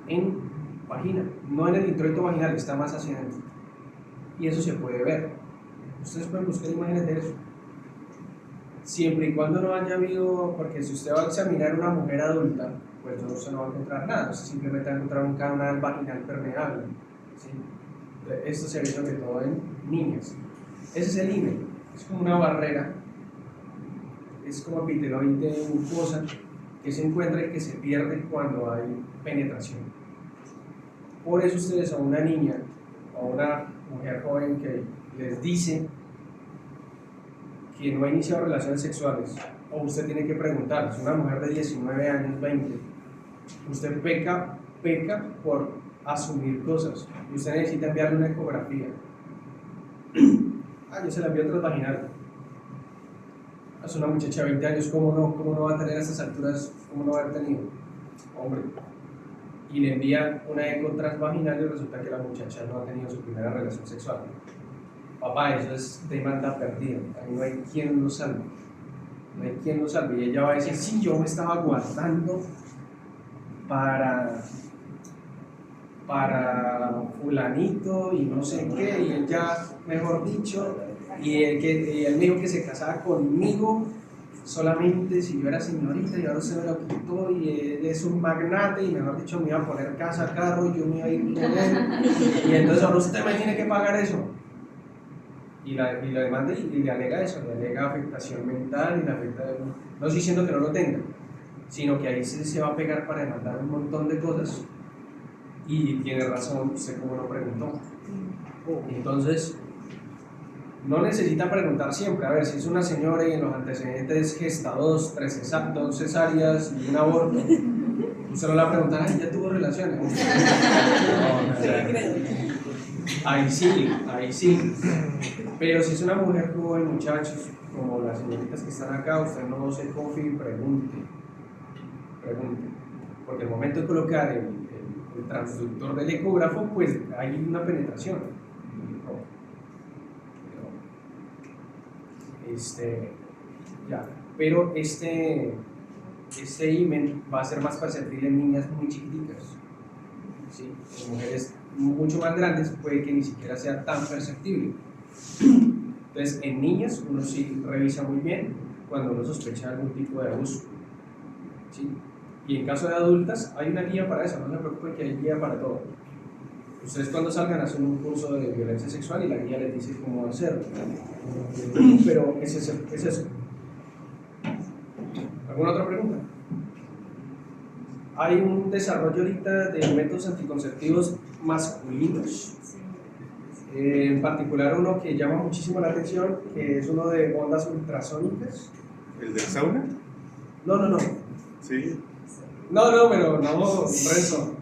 En vagina, no en el introito vaginal, está más hacia adentro. Y eso se puede ver. Ustedes pueden buscar imágenes de eso. Siempre y cuando no haya habido, porque si usted va a examinar una mujer adulta, pues no se no va a encontrar nada, usted simplemente va a encontrar un canal vaginal permeable. ¿Sí? Esto se ve sobre todo en niñas. Ese es el IME, es como una barrera, es como epiteloide mucosa que se encuentra y que se pierde cuando hay penetración. Por eso ustedes a una niña o a una mujer joven que les dice que no ha iniciado relaciones sexuales, o usted tiene que preguntar, es una mujer de 19 años, 20, usted peca por asumir cosas y usted necesita enviarle una ecografía. Yo se la envío transvaginal. Es una muchacha de 20 años, ¿cómo no va a tener a estas alturas? ¿Cómo no va a haber tenido? Hombre. Y le envían una eco transvaginal y resulta que la muchacha no ha tenido su primera relación sexual. Papá, eso es demanda perdida. Ahí no hay quien lo salve. No hay quien lo salve. Y ella va a decir, sí, yo me estaba guardando para fulanito y no sé qué, y él ya, mejor dicho, y él me dijo que se casaba conmigo solamente si yo era señorita, y ahora se me lo quitó, y él es un magnate, y mejor dicho me iba a poner casa, carro, y yo me iba a ir con él, y entonces ahora usted me tiene que pagar eso. Y la demanda y le alega eso, le alega afectación mental, y le afecta, no estoy diciendo que no lo tenga, sino que ahí se va a pegar para demandar un montón de cosas. Y tiene razón, usted como lo preguntó. Entonces, no necesita preguntar siempre. A ver, si es una señora y en los antecedentes gesta 2 cesáreas y un aborto, usted no le va a preguntar, ay, ¿ya tuvo relaciones? Ahí sí. Pero si es una mujer joven, muchachos, como las señoritas que están acá, usted no se confíe y pregunte. Porque el momento de colocar el transductor del ecógrafo, pues hay una penetración. Pero este himen va a ser más perceptible en niñas muy chiquiticas. ¿Sí? En mujeres mucho más grandes puede que ni siquiera sea tan perceptible. Entonces, en niñas uno sí revisa muy bien cuando uno sospecha algún tipo de abuso. ¿Sí? Y en caso de adultas, hay una guía para eso, no se preocupen que hay guía para todo. Ustedes cuando salgan hacen un curso de violencia sexual y la guía les dice cómo hacerlo. Pero es eso. ¿Alguna otra pregunta? Hay un desarrollo ahorita de métodos anticonceptivos masculinos. En particular uno que llama muchísimo la atención, que es uno de ondas ultrasónicas. ¿El del sauna? No. Sí. No, pero no, rezo.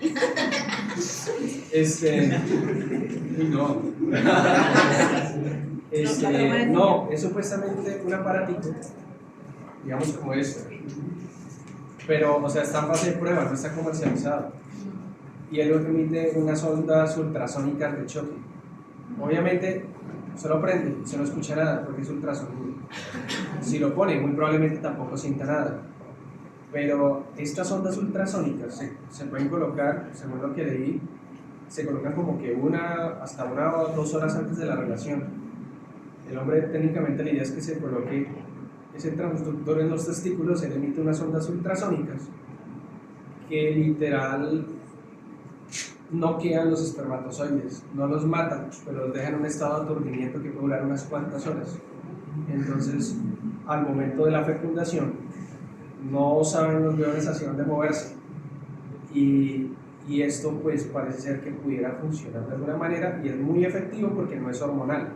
No, es supuestamente un aparatito, digamos como este, pero, o sea, está en fase de prueba, no está comercializado. Y él emite unas ondas ultrasónicas de choque. Obviamente, se lo prende y se no escucha nada porque es ultrasonido. Si lo pone, muy probablemente tampoco sienta nada. Pero estas ondas ultrasónicas se pueden colocar, según lo que leí, se colocan como que hasta 1 o 2 horas antes de la relación. El hombre, técnicamente, la idea es que se coloque ese transductor en los testículos, se le emite unas ondas ultrasónicas que literal noquean los espermatozoides, no los matan, pero los dejan en un estado de aturdimiento que puede durar unas cuantas horas. Entonces, al momento de la fecundación, no saben los huevones hacia dónde moverse. Y esto pues parece ser que pudiera funcionar de alguna manera, y es muy efectivo porque no es hormonal,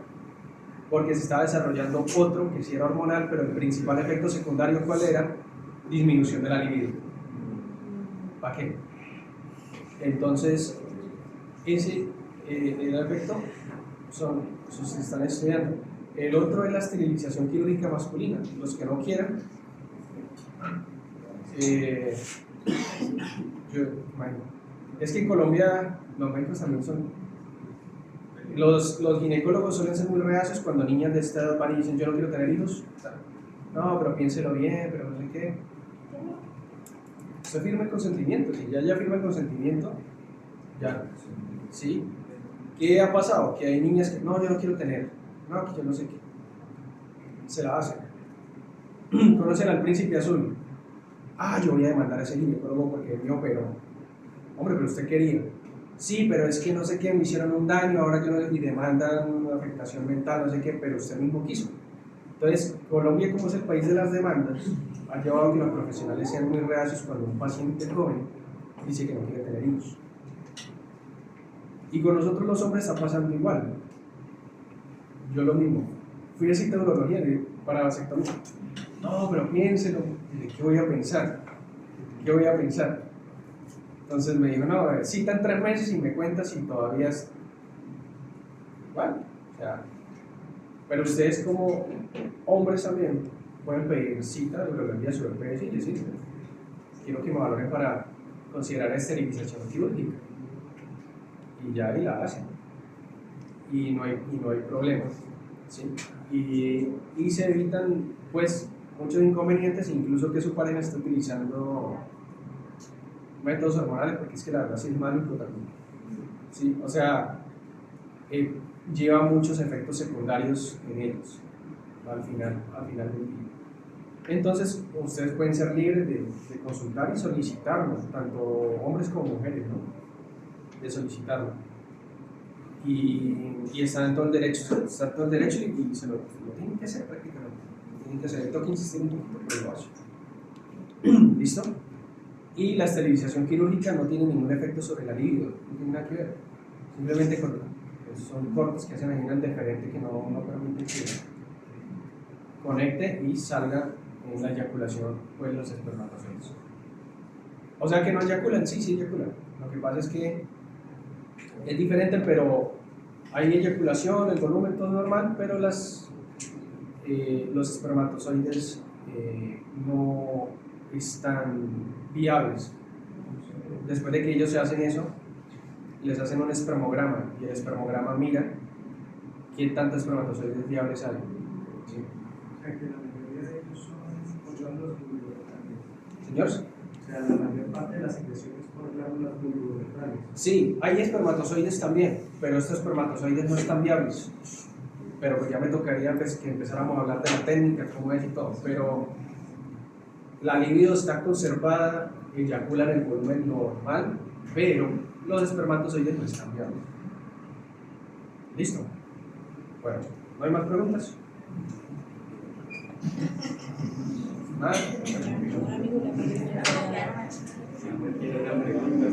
porque se estaba desarrollando otro que sí era hormonal, pero el principal efecto secundario, ¿cuál era? Disminución de la libido. ¿Para qué? Entonces, ese el efecto se están estudiando. El otro es la esterilización quirúrgica masculina. Los que no quieran, es que en Colombia los médicos también son. Los ginecólogos suelen ser muy reacios cuando niñas de esta edad van y dicen: yo no quiero tener hijos. No, pero piénselo bien, pero no sé qué. Usted firma el consentimiento. Si ya firma el consentimiento, ya. ¿Sí? ¿Qué ha pasado? Que hay niñas que no, yo no quiero tener. No, que yo no sé qué. Se la hacen. Conocen al príncipe azul. Ah, yo voy a demandar a ese ginecólogo porque me operó. Hombre, pero usted quería. Sí, pero es que no sé qué, me hicieron un daño, ahora que no, y demandan una afectación mental, no sé qué, pero usted mismo quiso. Entonces, Colombia, como es el país de las demandas, ha llevado a que los profesionales sean muy reacios cuando un paciente joven dice que no quiere tener hijos. Y con nosotros los hombres está pasando igual. Yo lo mismo. Fui a cita de urología para vasectomía. No, pero piénselo. ¿Qué voy a pensar? ¿Qué voy a pensar? Entonces me dijo: no, cita en 3 meses y me cuentas si todavía es. Bueno, o sea, pero ustedes como hombres también pueden pedir cita de urología sobre EPS y decir: quiero que me valoren para considerar esterilización quirúrgica. Y ya ahí la hacen. Y no hay problemas. ¿Sí? Y se evitan pues muchos inconvenientes, incluso que su pareja esté utilizando métodos hormonales, porque es que la verdad sí es malo también. ¿Sí? O sea, lleva muchos efectos secundarios en ellos al final del día. Entonces, ustedes pueden ser libres de consultar y solicitarlo, tanto hombres como mujeres, ¿no? De solicitarlo. Y están en todo el derecho, y se lo tienen que hacer prácticamente. Tienen que hacer, tengo que insistir un poquito, pero lo hacen. ¿Listo? Y la esterilización quirúrgica no tiene ningún efecto sobre la libido, no tiene nada que ver. Simplemente son cortes que hacen ahí en el deferente que no permiten que conecte y salga en la eyaculación pues los espermatozoides. O sea que no eyaculan, sí eyaculan. Lo que pasa es que es diferente, pero hay eyaculación, el volumen todo normal, pero los espermatozoides no están viables. Después de que ellos se hacen eso, les hacen un espermograma y el espermograma mira qué tantos espermatozoides viables hay. ¿Sí? O sea, que la mayoría de ellos son glándulas bulbourethales. ¿Señor? O sea, la mayor parte de las secreciones por glándulas bulbourethales. Sí, hay espermatozoides también, pero estos espermatozoides no están viables. Pero pues ya me tocaría pues, que empezáramos a hablar de la técnica, cómo es y todo. Pero la libido está conservada, eyaculan el volumen normal, pero los espermatozoides no están viables. ¿Listo? Bueno, ¿no hay más preguntas? ¿Nada? Quiero una pregunta.